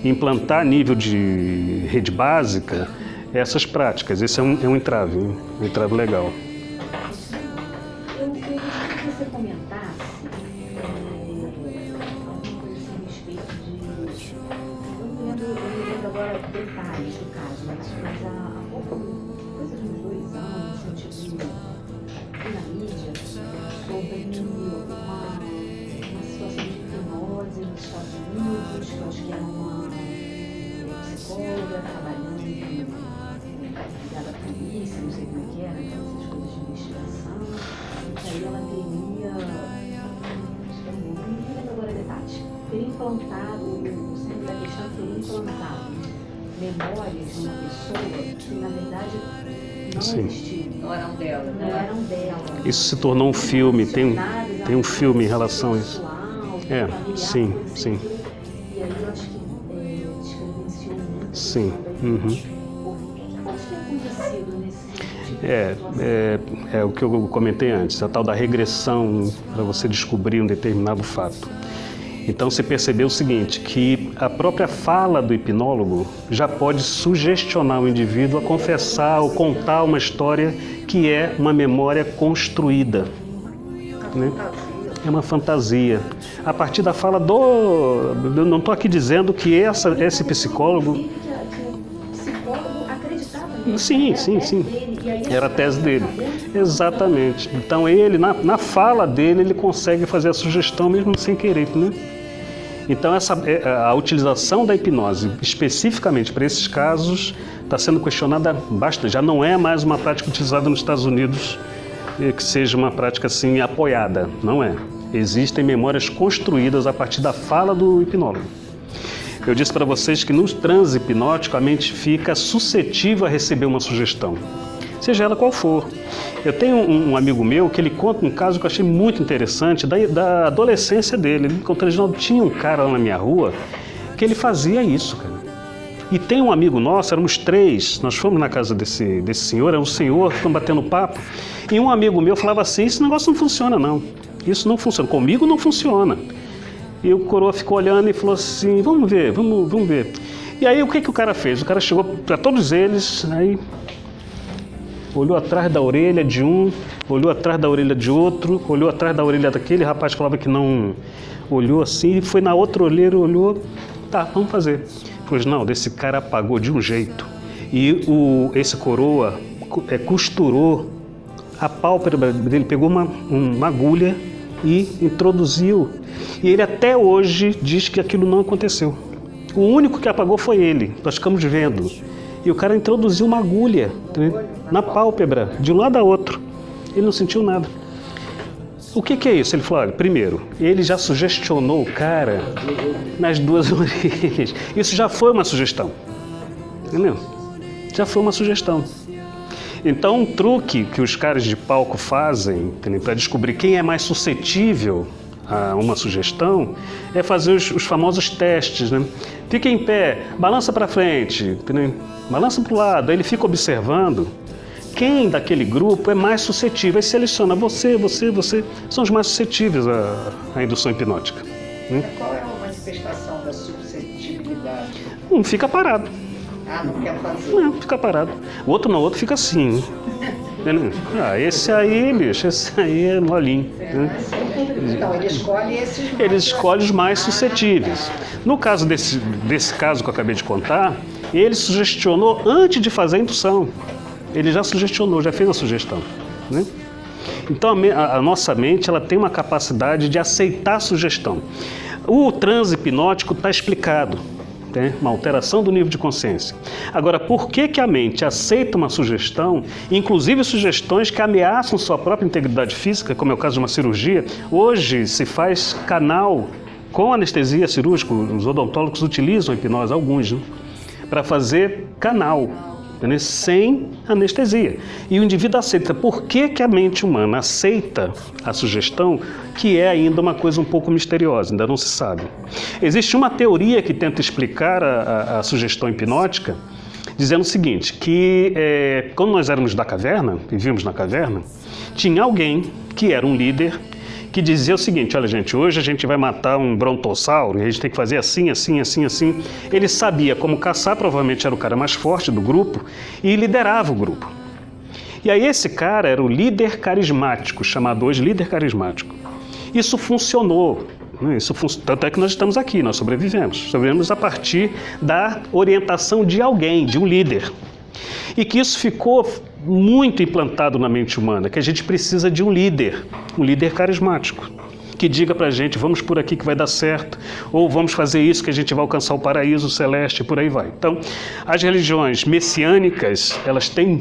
Speaker 1: implantar a nível de rede básica essas práticas. Esse é um entrave legal.
Speaker 6: Eu queria que você comentasse alguma coisa assim a respeito de... Eu não lembro agora detalhes do caso, mas há pouco, coisa de uns 2 anos, eu tive na mídia sobre uma situação de hipnose nos Estados Unidos, que eu acho que era uma psicóloga trabalhando ligada à polícia, não sei como é que era, então essas coisas de investigação, e aí ela teria, não lembro agora detalhes, teria implantado, o centro da questão teria implantado memórias de uma pessoa que na verdade não existiam.
Speaker 5: Não eram dela.
Speaker 6: Não eram dela.
Speaker 1: Isso se tornou um filme, tem um filme em relação a isso. Sim.
Speaker 6: E aí eu acho que descrevenciou muito.
Speaker 1: Sim.
Speaker 6: O que pode ter acontecido nesse tipo de
Speaker 1: É o que eu comentei antes, a tal da regressão para você descobrir um determinado fato. Então se percebeu o seguinte, que a própria fala do hipnólogo já pode sugestionar o indivíduo a confessar ou contar uma história que é uma memória construída, né? É uma fantasia. A partir da fala eu não estou aqui dizendo que esse psicólogo...
Speaker 6: O psicólogo acreditava nisso.
Speaker 1: Sim. Era a tese dele. Exatamente. Então ele, na fala dele, ele consegue fazer a sugestão mesmo sem querer, né? Então a utilização da hipnose, especificamente para esses casos, está sendo questionada bastante. Já não é mais uma prática utilizada nos Estados Unidos que seja uma prática assim apoiada, não é. Existem memórias construídas a partir da fala do hipnólogo. Eu disse para vocês que no transe hipnótico a mente fica suscetível a receber uma sugestão, seja ela qual for. Eu tenho um amigo meu que ele conta um caso que eu achei muito interessante da adolescência dele. Ele contou, Reginaldo, tinha um cara lá na minha rua que ele fazia isso, cara. E tem um amigo nosso, éramos 3, nós fomos na casa desse senhor, era um senhor, ficamos batendo papo, e um amigo meu falava assim, esse negócio não funciona não, isso não funciona, comigo não funciona. E o coroa ficou olhando e falou assim, vamos ver. E aí o que o cara fez? O cara chegou para todos eles, aí olhou atrás da orelha de um, olhou atrás da orelha de outro, olhou atrás da orelha daquele rapaz que falava que não olhou assim, foi na outra orelha, olhou, tá, vamos fazer. Pois não, desse cara apagou de um jeito. E esse coroa costurou a pálpebra dele, pegou uma agulha e introduziu. E ele até hoje diz que aquilo não aconteceu. O único que apagou foi ele, nós ficamos vendo. E o cara introduziu uma agulha, né, na pálpebra, de um lado a outro. Ele não sentiu nada. O que é isso? Ele falou, olha, primeiro, ele já sugestionou o cara nas 2 orelhas. Isso já foi uma sugestão. Entendeu? Já foi uma sugestão. Então, um truque que os caras de palco fazem para descobrir quem é mais suscetível a uma sugestão é fazer os famosos testes, né? Fica em pé, balança para frente, entendeu? Balança para o lado. Aí ele fica observando quem daquele grupo é mais suscetível. Aí seleciona você, são os mais suscetíveis à indução hipnótica. Né?
Speaker 5: Qual é a manifestação da suscetibilidade?
Speaker 1: Um fica parado.
Speaker 5: Ah, não quer fazer.
Speaker 1: Não, fica parado. O outro não, o outro fica assim. Esse aí, bicho, esse aí é molinho. Né?
Speaker 5: Então, ele escolhe esses mais...
Speaker 1: Ele escolhe os mais suscetíveis. No caso desse caso que eu acabei de contar, ele sugestionou antes de fazer a indução. Ele já sugestionou, já fez a sugestão. Né? Então, a nossa mente ela tem uma capacidade de aceitar a sugestão. O transe hipnótico está explicado. Né? Uma alteração do nível de consciência. Agora, por que a mente aceita uma sugestão, inclusive sugestões que ameaçam sua própria integridade física, como é o caso de uma cirurgia? Hoje se faz canal com anestesia cirúrgica, os odontólogos utilizam a hipnose, alguns, né? Para fazer canal, né? Sem anestesia. E o indivíduo aceita. Por que a mente humana aceita a sugestão, que é ainda uma coisa um pouco misteriosa, ainda não se sabe. Existe uma teoria que tenta explicar a sugestão hipnótica, dizendo o seguinte, que quando nós éramos da caverna, vivíamos na caverna, tinha alguém que era um líder, que dizia o seguinte, olha gente, hoje a gente vai matar um brontossauro e a gente tem que fazer assim, assim, assim, assim. Ele sabia como caçar, provavelmente era o cara mais forte do grupo e liderava o grupo. E aí esse cara era o líder carismático, chamado hoje líder carismático. Isso funcionou, né? Tanto é que nós estamos aqui, nós sobrevivemos a partir da orientação de alguém, de um líder. E que isso ficou muito implantado na mente humana, que a gente precisa de um líder carismático, que diga pra gente, vamos por aqui que vai dar certo, ou vamos fazer isso que a gente vai alcançar o paraíso celeste, e por aí vai. Então, as religiões messiânicas, elas têm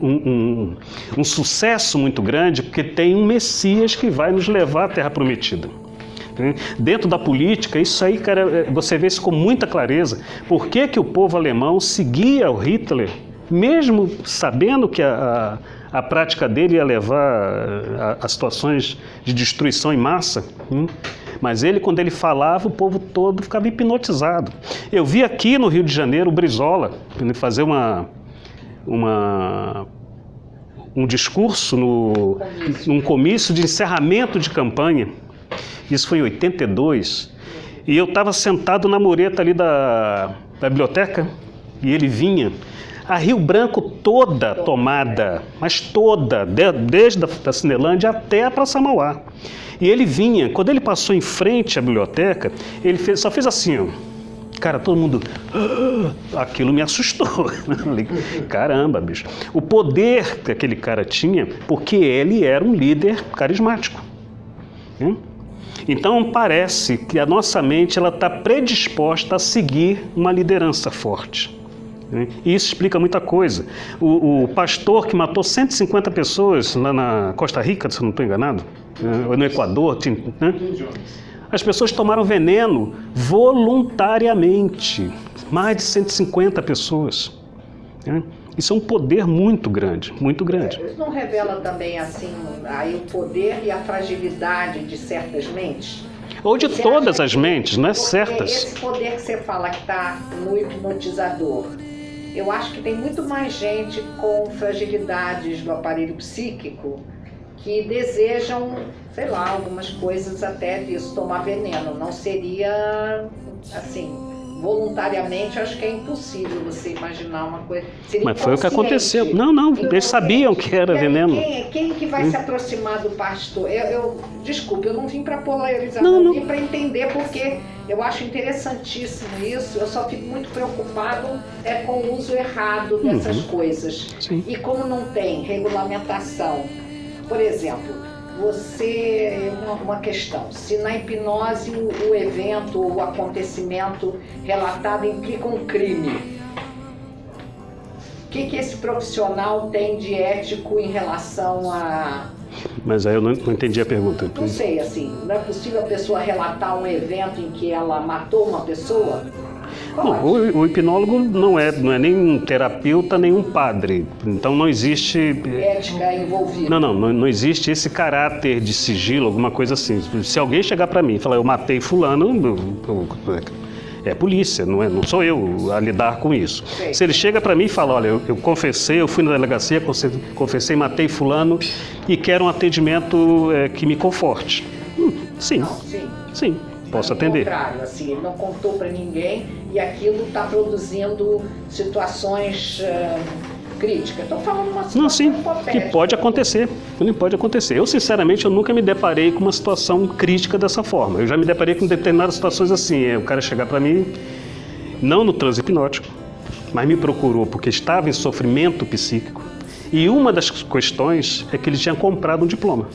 Speaker 1: um sucesso muito grande, porque tem um Messias que vai nos levar à Terra Prometida. Dentro da política, isso aí, cara, você vê isso com muita clareza. Por que o povo alemão seguia o Hitler, mesmo sabendo que a prática dele ia levar a situações de destruição em massa? Mas ele, quando ele falava, o povo todo ficava hipnotizado. Eu vi aqui no Rio de Janeiro o Brizola fazer um discurso num comício de encerramento de campanha. Isso foi em 82, e eu estava sentado na mureta ali da biblioteca, e ele vinha, a Rio Branco toda tomada, mas toda, desde a Cinelândia até a Praça Mauá. E ele vinha, quando ele passou em frente à biblioteca, ele só fez assim, ó. Cara, todo mundo, aquilo me assustou. Caramba, bicho. O poder que aquele cara tinha, porque ele era um líder carismático. Então Então, parece que a nossa mente está predisposta a seguir uma liderança forte. né? E isso explica muita coisa. O pastor que matou 150 pessoas lá na Costa Rica, se eu não estou enganado, ou no Equador, né? As pessoas tomaram veneno voluntariamente. Mais de 150 pessoas. Né? Isso é um poder muito grande, muito grande.
Speaker 5: Isso não revela também, assim, aí o poder e a fragilidade de certas mentes?
Speaker 1: Ou de
Speaker 5: Você
Speaker 1: todas
Speaker 5: acha
Speaker 1: as
Speaker 5: que-
Speaker 1: mentes, não é
Speaker 5: porque
Speaker 1: certas.
Speaker 5: Esse poder que você fala que está no hipnotizador, eu acho que tem muito mais gente com fragilidades do aparelho psíquico que desejam, sei lá, algumas coisas até disso, tomar veneno. Não seria, assim, voluntariamente, acho que é impossível você imaginar uma coisa. Seria
Speaker 1: Mas foi o que
Speaker 5: inconsciente.
Speaker 1: aconteceu. Não, eles sabiam que era
Speaker 5: E aí,
Speaker 1: veneno.
Speaker 5: Quem que vai se aproximar do pastor? Desculpe, eu não vim para polarizar,
Speaker 1: Não,
Speaker 5: eu
Speaker 1: não.
Speaker 5: vim para entender, porque eu acho interessantíssimo isso. Eu só fico muito preocupado com o uso errado dessas coisas.
Speaker 1: Sim.
Speaker 5: E como não tem regulamentação, por exemplo, uma questão, se na hipnose o evento, o acontecimento relatado implica um crime, o que esse profissional tem de ético em relação a...
Speaker 1: Mas aí eu não entendi a pergunta.
Speaker 5: Não sei, assim, não é possível a pessoa relatar um evento em que ela matou uma pessoa?
Speaker 1: Não, o hipnólogo não é nem um terapeuta, nem um padre. Então não existe...
Speaker 5: Ética envolvida.
Speaker 1: Não existe esse caráter de sigilo, alguma coisa assim. Se alguém chegar para mim e falar, eu matei fulano, é polícia, não sou eu a lidar com isso.
Speaker 5: Sim.
Speaker 1: Se ele chega para mim e fala, olha, eu confessei, eu fui na delegacia, confessei, matei fulano e quero um atendimento que me conforte. Sim,
Speaker 5: Não, sim.
Speaker 1: sim, posso
Speaker 5: Ao
Speaker 1: atender.
Speaker 5: contrário, assim, ele não contou para ninguém e aquilo está produzindo situações críticas. Estou falando uma situação
Speaker 1: Não, sim,
Speaker 5: hipotética.
Speaker 1: que pode acontecer. Pode acontecer. Eu, sinceramente, eu nunca me deparei com uma situação crítica dessa forma. Eu já me deparei com determinadas situações assim. O cara chegar para mim, não no transe hipnótico, mas me procurou porque estava em sofrimento psíquico. E uma das questões é que ele tinha comprado um diploma.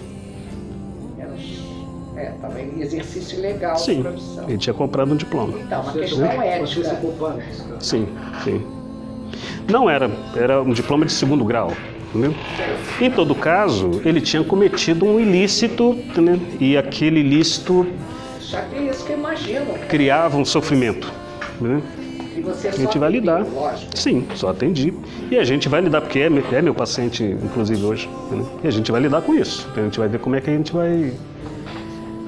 Speaker 5: Também exercício legal
Speaker 1: Sim,
Speaker 5: de profissão.
Speaker 1: ele tinha comprado um diploma.
Speaker 5: Então, uma
Speaker 2: Você
Speaker 5: questão
Speaker 2: se
Speaker 5: ética.
Speaker 2: compara com esse cara.
Speaker 1: Sim. Não era um diploma de segundo grau. Entendeu? Em todo caso, ele tinha cometido um ilícito, né? E aquele ilícito
Speaker 5: Já que é isso que eu imagino.
Speaker 1: criava um sofrimento. Né?
Speaker 5: E você
Speaker 1: A
Speaker 5: só
Speaker 1: gente vai lidar.
Speaker 5: atendeu, lógico.
Speaker 1: Sim, só atendi. E a gente vai lidar, porque é meu paciente, inclusive, hoje. Né? E a gente vai lidar com isso. A gente vai ver como é que a gente vai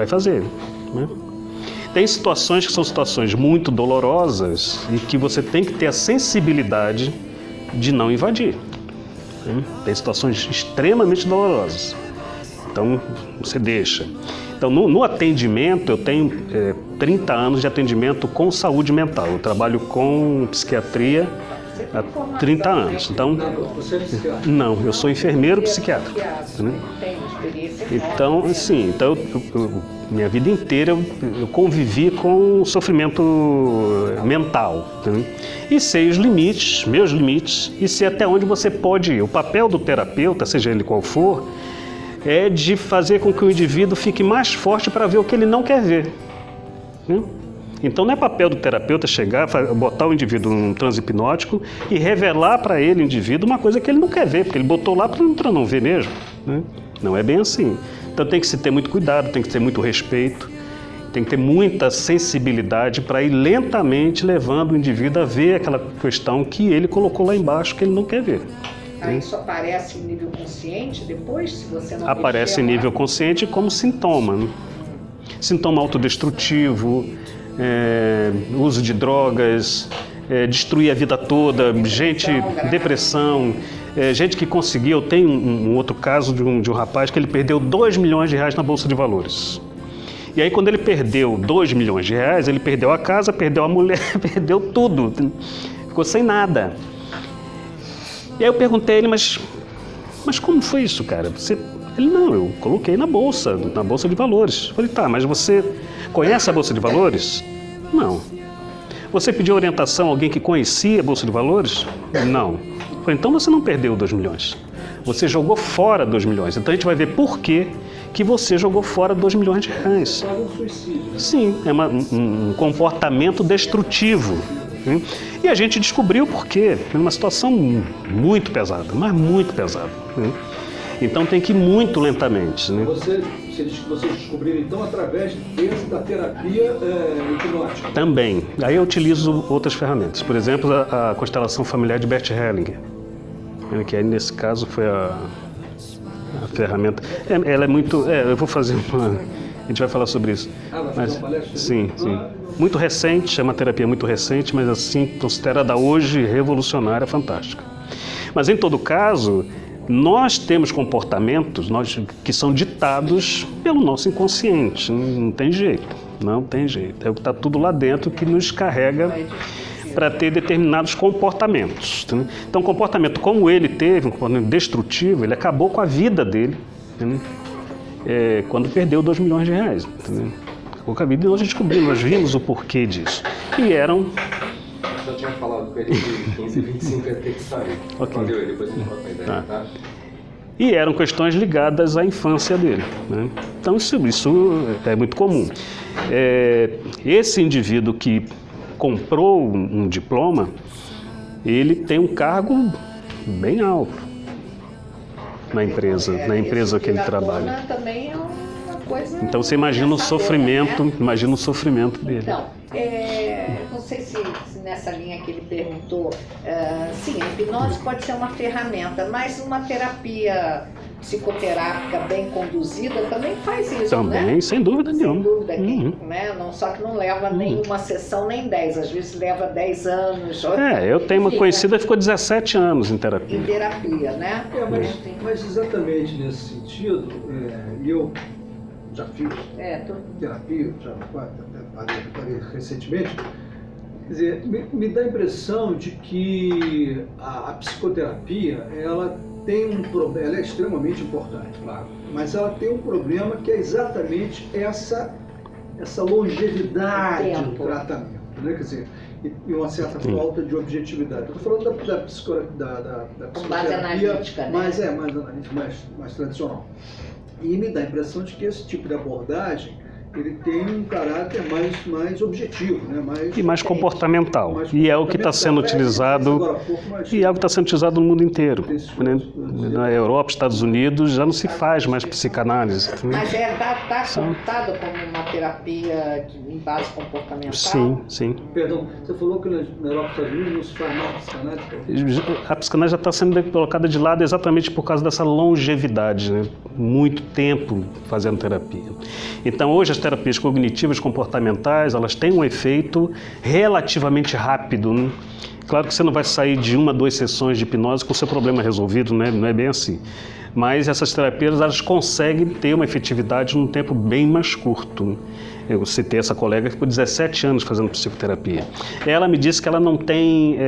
Speaker 1: fazer. Né? Tem situações que são situações muito dolorosas e que você tem que ter a sensibilidade de não invadir. Né? Tem situações extremamente dolorosas. Então, você deixa. Então, no atendimento, eu tenho 30 anos de atendimento com saúde mental. Eu trabalho com psiquiatria há 30 anos. Então,
Speaker 2: Você é psiquiatra.
Speaker 1: não, eu sou enfermeiro psiquiatra. Né?
Speaker 5: Tem uma experiência
Speaker 1: Então,
Speaker 5: enorme.
Speaker 1: assim, minha vida inteira eu convivi com o sofrimento mental. Né? E sei os limites, meus limites, e sei até onde você pode ir. O papel do terapeuta, seja ele qual for, é de fazer com que o indivíduo fique mais forte para ver o que ele não quer ver. Né? Então não é papel do terapeuta chegar, botar o indivíduo num transe hipnótico e revelar para ele, o indivíduo, uma coisa que ele não quer ver, porque ele botou lá para não ver mesmo. Né? Não é bem assim. Então tem que se ter muito cuidado, tem que ter muito respeito, tem que ter muita sensibilidade para ir lentamente levando o indivíduo a ver aquela questão que ele colocou lá embaixo que ele não quer ver.
Speaker 5: Aí isso aparece em nível consciente depois, se você não
Speaker 1: Aparece em
Speaker 5: mexer lá?
Speaker 1: nível consciente como sintoma. Né? Sintoma autodestrutivo, uso de drogas, destruir a vida toda, depressão, gente que conseguiu. Eu tenho um outro caso de um rapaz que ele perdeu R$2 milhões na Bolsa de Valores. E aí quando ele perdeu R$2 milhões, ele perdeu a casa, perdeu a mulher, perdeu tudo, ficou sem nada. E aí eu perguntei a ele, mas como foi isso, cara? Ele, não, eu coloquei na bolsa de valores. Eu falei, tá, mas você conhece a Bolsa de Valores? Não. Você pediu orientação a alguém que conhecia a Bolsa de Valores? Não. Eu falei, então você não perdeu R$2 milhões. Você jogou fora R$2 milhões. Então a gente vai ver por que você jogou fora R$2 milhões.
Speaker 2: Quase um suicídio.
Speaker 1: Sim, é um comportamento destrutivo. né? E a gente descobriu por quê. Numa situação muito pesada, mas muito pesada, né? Então tem que ir muito lentamente, né?
Speaker 2: Você diz que vocês descobriram então através da terapia hipnótica.
Speaker 1: Também. Aí eu utilizo outras ferramentas. Por exemplo, a constelação familiar de Bert Hellinger, né? Que aí nesse caso foi a ferramenta. Ela é muito... eu vou fazer uma... A gente vai falar sobre isso.
Speaker 2: Vai fazer uma palestra?
Speaker 1: Sim. Muito recente, é uma terapia muito recente, mas assim, considerada hoje revolucionária, fantástica. Mas em todo caso, nós temos comportamentos que são ditados pelo nosso inconsciente. Não tem jeito, não tem jeito. É o que está tudo lá dentro que nos carrega para ter determinados comportamentos. Então, um comportamento como ele teve, um comportamento destrutivo, ele acabou com a vida dele, né? Quando perdeu R$2 milhões. Entendeu? Acabou com a vida e nós descobrimos, nós vimos o porquê disso. E eram...
Speaker 7: Eu tinha falado com ele que 15 e 25 ia ter que sair.
Speaker 1: Ok.
Speaker 7: Valeu, depois a gente troca a ideia, tá?
Speaker 1: E eram questões ligadas à infância dele, né? Então isso é muito comum. Esse indivíduo que comprou um diploma, ele tem um cargo bem alto na empresa que ele trabalha.
Speaker 5: Também é uma coisa.
Speaker 1: Então você imagina o sofrimento,
Speaker 5: né?
Speaker 1: imagina o sofrimento dele.
Speaker 5: Então, não sei se nessa linha que ele perguntou, sim, a hipnose pode ser uma ferramenta, mas uma terapia psicoterápica bem conduzida também faz isso,
Speaker 1: também,
Speaker 5: né?
Speaker 1: sem dúvida nenhuma.
Speaker 5: Sem dúvida, né? Só que não leva nem uma sessão, nem 10, às vezes leva 10 anos.
Speaker 1: Eu tenho uma conhecida que ficou 17 anos em terapia.
Speaker 5: Em terapia, né?
Speaker 2: Mas exatamente nesse sentido, eu já fiz terapia, já parei recentemente. Quer dizer, me dá a impressão de que a psicoterapia, ela tem um problema, ela é extremamente importante, claro, mas ela tem um problema que é exatamente essa longevidade do tratamento, né? Quer dizer, e uma certa falta de objetividade. Estou falando da psicoterapia
Speaker 5: mais analítica, né?
Speaker 2: mais analítica, mais tradicional. E me dá a impressão de que esse tipo de abordagem ele tem um caráter mais objetivo, né?
Speaker 1: Mais comportamental. E é o que está sendo utilizado no mundo inteiro. Né? Na Europa, Estados Unidos, já não se faz mais psicanálise. Né?
Speaker 5: Mas está contado como uma terapia em base comportamental?
Speaker 1: Sim.
Speaker 2: Perdão, você falou que na Europa, Estados Unidos não se faz mais psicanálise?
Speaker 1: A psicanálise já está sendo colocada de lado exatamente por causa dessa longevidade, né? Muito tempo fazendo terapia. Então, hoje, as terapias cognitivas comportamentais, elas têm um efeito relativamente rápido, né? Claro que você não vai sair de 1 a 2 sessões de hipnose com o seu problema resolvido, né? Não é bem assim. Mas essas terapias, elas conseguem ter uma efetividade num tempo bem mais curto. Eu citei essa colega que ficou 17 anos fazendo psicoterapia. Ela me disse que ela não tem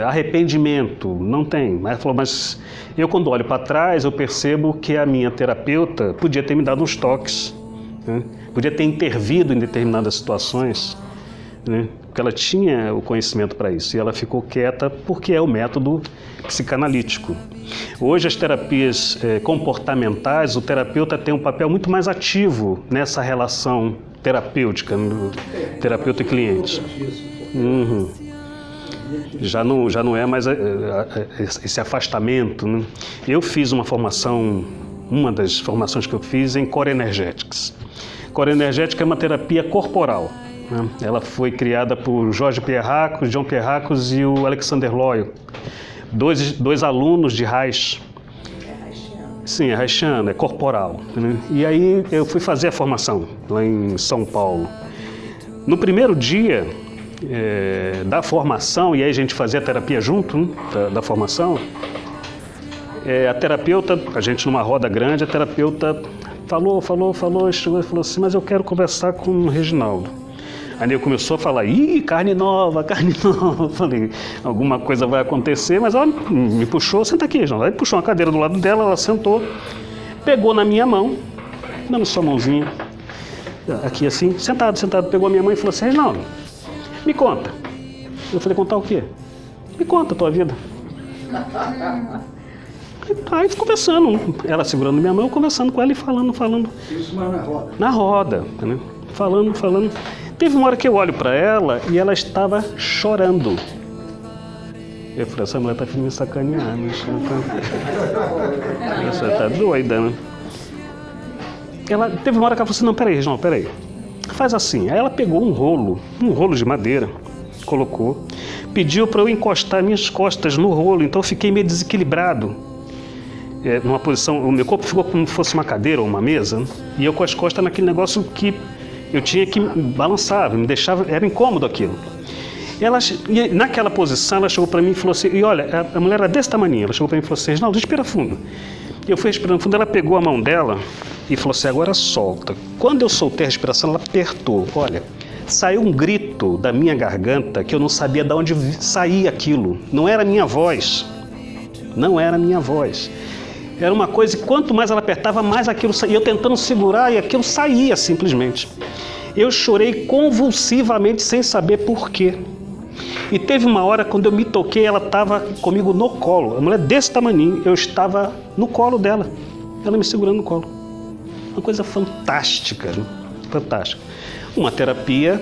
Speaker 1: arrependimento, não tem. Ela falou, mas eu quando olho para trás, eu percebo que a minha terapeuta podia ter me dado uns toques, né? Podia ter intervido em determinadas situações, né? Porque ela tinha o conhecimento para isso. E ela ficou quieta porque é o método psicanalítico. Hoje, as terapias comportamentais, o terapeuta tem um papel muito mais ativo nessa relação terapêutica, terapeuta e cliente. Já não é mais esse afastamento, né? Eu fiz uma das formações que eu fiz em Core Energetics. Core Energética é uma terapia corporal, né? Ela foi criada por Jorge Pierracos, John Pierracos e o Alexander Loyo, dois alunos de Reich. Sim, é reichiano, é corporal, né? E aí eu fui fazer a formação lá em São Paulo. No primeiro dia da formação, e aí a gente fazia a terapia junto, né, da formação, a terapeuta, a gente numa roda grande, a terapeuta falou, chegou e falou assim, mas eu quero conversar com o Reginaldo. Aí ele começou a falar, carne nova. Falei, alguma coisa vai acontecer, mas ela me puxou, senta aqui, Reginaldo. Aí puxou uma cadeira do lado dela, ela sentou, pegou na minha mão, dando sua mãozinha, aqui assim, sentado, pegou a minha mão e falou assim, Reginaldo, me conta. Eu falei, contar o quê? Me conta a tua vida. Aí conversando, ela segurando minha mão, conversando com ela e falando.
Speaker 2: Isso, mas na roda.
Speaker 1: Na roda, né? Falando. Teve uma hora que eu olho para ela e ela estava chorando. Eu falei, essa mulher tá me sacaneando. Você tá doida, né? Teve uma hora que ela falou assim, não, peraí, Reginaldo, peraí. Faz assim. Aí ela pegou um rolo de madeira, colocou, pediu para eu encostar minhas costas no rolo, então eu fiquei meio desequilibrado. Numa posição, o meu corpo ficou como se fosse uma cadeira ou uma mesa, e eu com as costas naquele negócio que eu tinha que balançar, me deixava, era incômodo aquilo. E naquela posição, ela chegou para mim e falou assim, e olha, a mulher era desse tamanho, ela chegou para mim e falou assim, Reginaldo, respira fundo. Eu fui respirando fundo, ela pegou a mão dela e falou assim, agora solta. Quando eu soltei a respiração, ela apertou. Olha, saiu um grito da minha garganta que eu não sabia de onde saía aquilo. Não era minha voz. Não era minha voz. Era uma coisa que quanto mais ela apertava, mais aquilo saía. Eu tentando segurar e aquilo saía simplesmente. Eu chorei convulsivamente sem saber por quê. E teve uma hora, quando eu me toquei, ela estava comigo no colo. A mulher desse tamanho, eu estava no colo dela. Ela me segurando no colo. Uma coisa fantástica, né? Fantástica. Uma terapia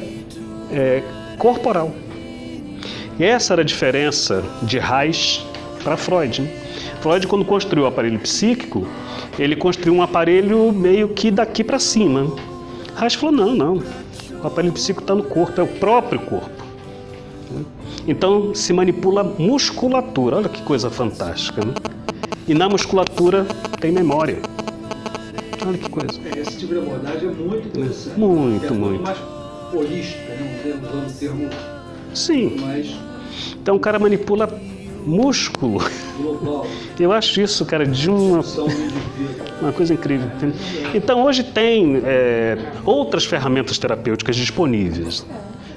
Speaker 1: corporal. E essa era a diferença de Reich para Freud, né? Freud, quando construiu o aparelho psíquico, ele construiu um aparelho meio que daqui para cima. Reich falou, não. O aparelho psíquico está no corpo, é o próprio corpo. Então, se manipula musculatura. Olha que coisa fantástica, né? E na musculatura tem memória. Olha que coisa.
Speaker 2: Esse tipo de abordagem é muito interessante.
Speaker 1: Muito,
Speaker 2: é
Speaker 1: muito.
Speaker 2: mais holística, né? Usando o termo
Speaker 1: Sim.
Speaker 2: mais
Speaker 1: Então, o cara manipula músculo.
Speaker 2: global.
Speaker 1: Eu acho isso, cara, de
Speaker 2: São do indivíduo.
Speaker 1: uma coisa incrível. Então, hoje tem outras ferramentas terapêuticas disponíveis.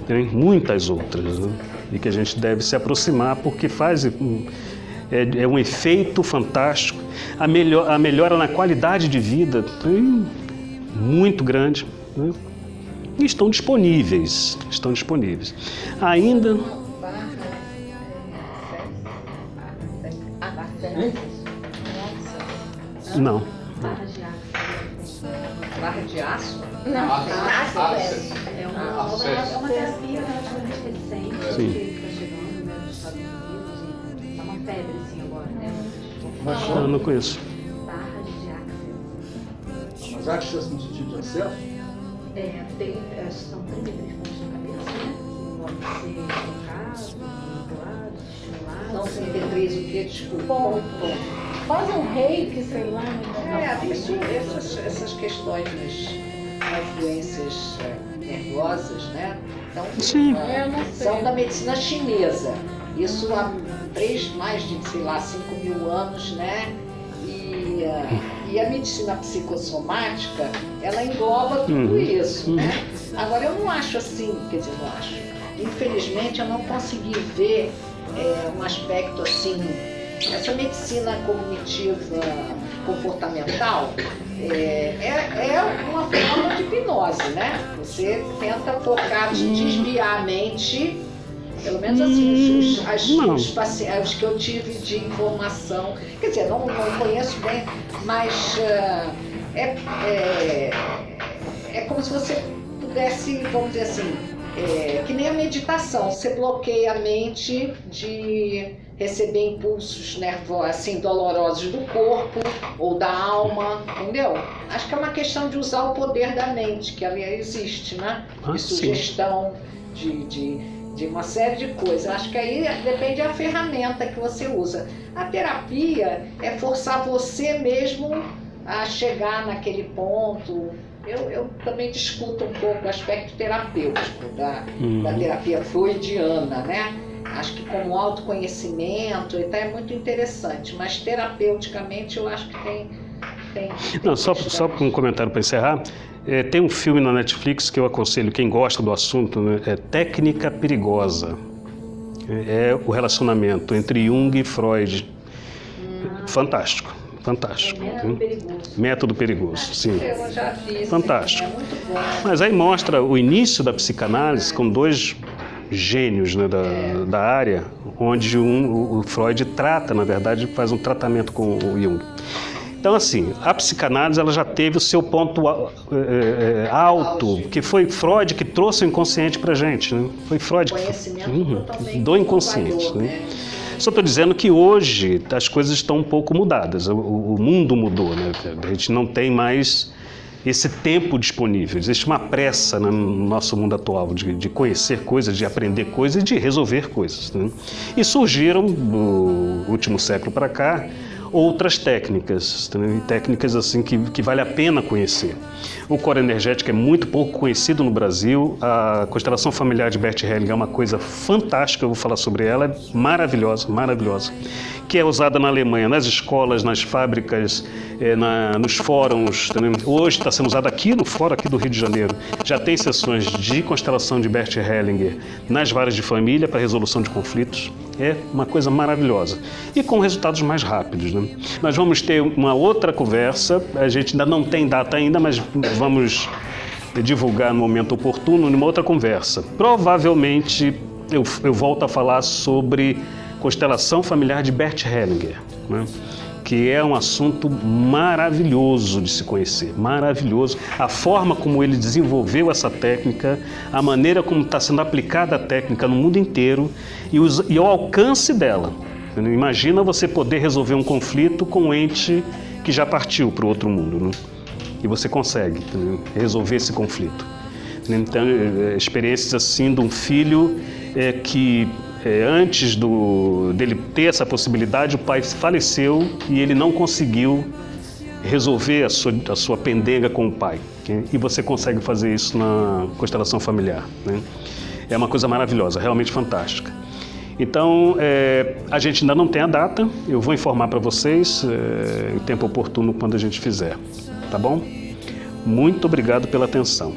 Speaker 1: Tem muitas outras, né? E que a gente deve se aproximar porque faz um efeito fantástico. A melhora na qualidade de vida muito grande, né? E estão disponíveis. Ainda não.
Speaker 5: Barra de aço?
Speaker 6: É uma terapia relativamente recente,
Speaker 1: Sim.
Speaker 6: que está chegando, né, nos Estados Unidos, e tá uma febre assim agora, né?
Speaker 1: Eu não conheço.
Speaker 6: Barra de Access.
Speaker 2: Mas access no sentido de acesso?
Speaker 6: São 33 pontos na cabeça, né? Que podem ser tocados, manipulados, estimulados.
Speaker 5: Não, 33 o quê? Desculpa.
Speaker 3: Ponto. Quase um reiki, sei lá. Essas
Speaker 5: questões das doenças nervosas, né? Então,
Speaker 1: Sim.
Speaker 3: Eu não sei.
Speaker 5: são da medicina chinesa. Isso há mais de, 5 mil anos, né? E a medicina psicossomática, ela engloba tudo isso, né? Agora, eu não acho assim, quer dizer, não acho. Infelizmente, eu não consegui ver um aspecto assim. Essa medicina cognitiva comportamental é uma forma de hipnose, né? Você tenta focar, desviar a mente, pelo menos assim, os que eu tive de informação, quer dizer, não conheço bem, mas é como se você pudesse, vamos dizer assim, que nem a meditação, você bloqueia a mente de receber impulsos nervosos, assim, dolorosos do corpo ou da alma, entendeu? Acho que é uma questão de usar o poder da mente, que ali existe, né? De sugestão, de uma série de coisas. Acho que aí depende da ferramenta que você usa. A terapia é forçar você mesmo a chegar naquele ponto. Eu também discuto um pouco o aspecto terapêutico da terapia freudiana, né? Acho que como autoconhecimento é muito interessante, mas terapeuticamente eu acho que tem
Speaker 1: Não, só um comentário para encerrar. Tem um filme na Netflix que eu aconselho quem gosta do assunto, né? É Técnica Perigosa. É o relacionamento entre Jung e Freud. Fantástico. Método perigoso, sim.
Speaker 5: Eu já vi,
Speaker 1: Fantástico.
Speaker 5: é muito bom.
Speaker 1: Mas aí mostra o início da psicanálise com dois gênios, né, da área, onde o Freud trata, na verdade, faz um tratamento com o Jung. Então, assim, a psicanálise ela já teve o seu ponto alto, que foi Freud que trouxe o inconsciente para a gente, né? Foi Freud
Speaker 5: Conhecimento totalmente
Speaker 1: do inconsciente,
Speaker 5: inovador,
Speaker 1: né? Só estou dizendo que hoje as coisas estão um pouco mudadas, o mundo mudou, né? A gente não tem mais esse tempo disponível, existe uma pressa no nosso mundo atual de conhecer coisas, de aprender coisas e de resolver coisas, né? E surgiram, do último século para cá, outras técnicas, né? Técnicas assim que vale a pena conhecer. O core energético é muito pouco conhecido no Brasil, a constelação familiar de Bert Hellinger é uma coisa fantástica, eu vou falar sobre ela, é maravilhosa, maravilhosa, que é usada na Alemanha, nas escolas, nas fábricas, nos fóruns, né? Hoje está sendo usada aqui no fórum aqui do Rio de Janeiro, já tem sessões de constelação de Bert Hellinger nas varas de família para resolução de conflitos, é uma coisa maravilhosa e com resultados mais rápidos, né? Nós vamos ter uma outra conversa, a gente ainda não tem data ainda, mas vamos divulgar no momento oportuno, numa outra conversa. Provavelmente eu volto a falar sobre constelação familiar de Bert Hellinger, né? Que é um assunto maravilhoso de se conhecer, maravilhoso. A forma como ele desenvolveu essa técnica, a maneira como está sendo aplicada a técnica no mundo inteiro e o alcance dela. Imagina você poder resolver um conflito com um ente que já partiu para o outro mundo, né? E você consegue, entendeu? Resolver esse conflito. Então, experiências assim de um filho que antes dele ter essa possibilidade, o pai faleceu e ele não conseguiu resolver a sua pendenga com o pai. Okay? E você consegue fazer isso na constelação familiar, né? É uma coisa maravilhosa, realmente fantástica. Então, a gente ainda não tem a data, eu vou informar para vocês em tempo oportuno quando a gente fizer, tá bom? Muito obrigado pela atenção.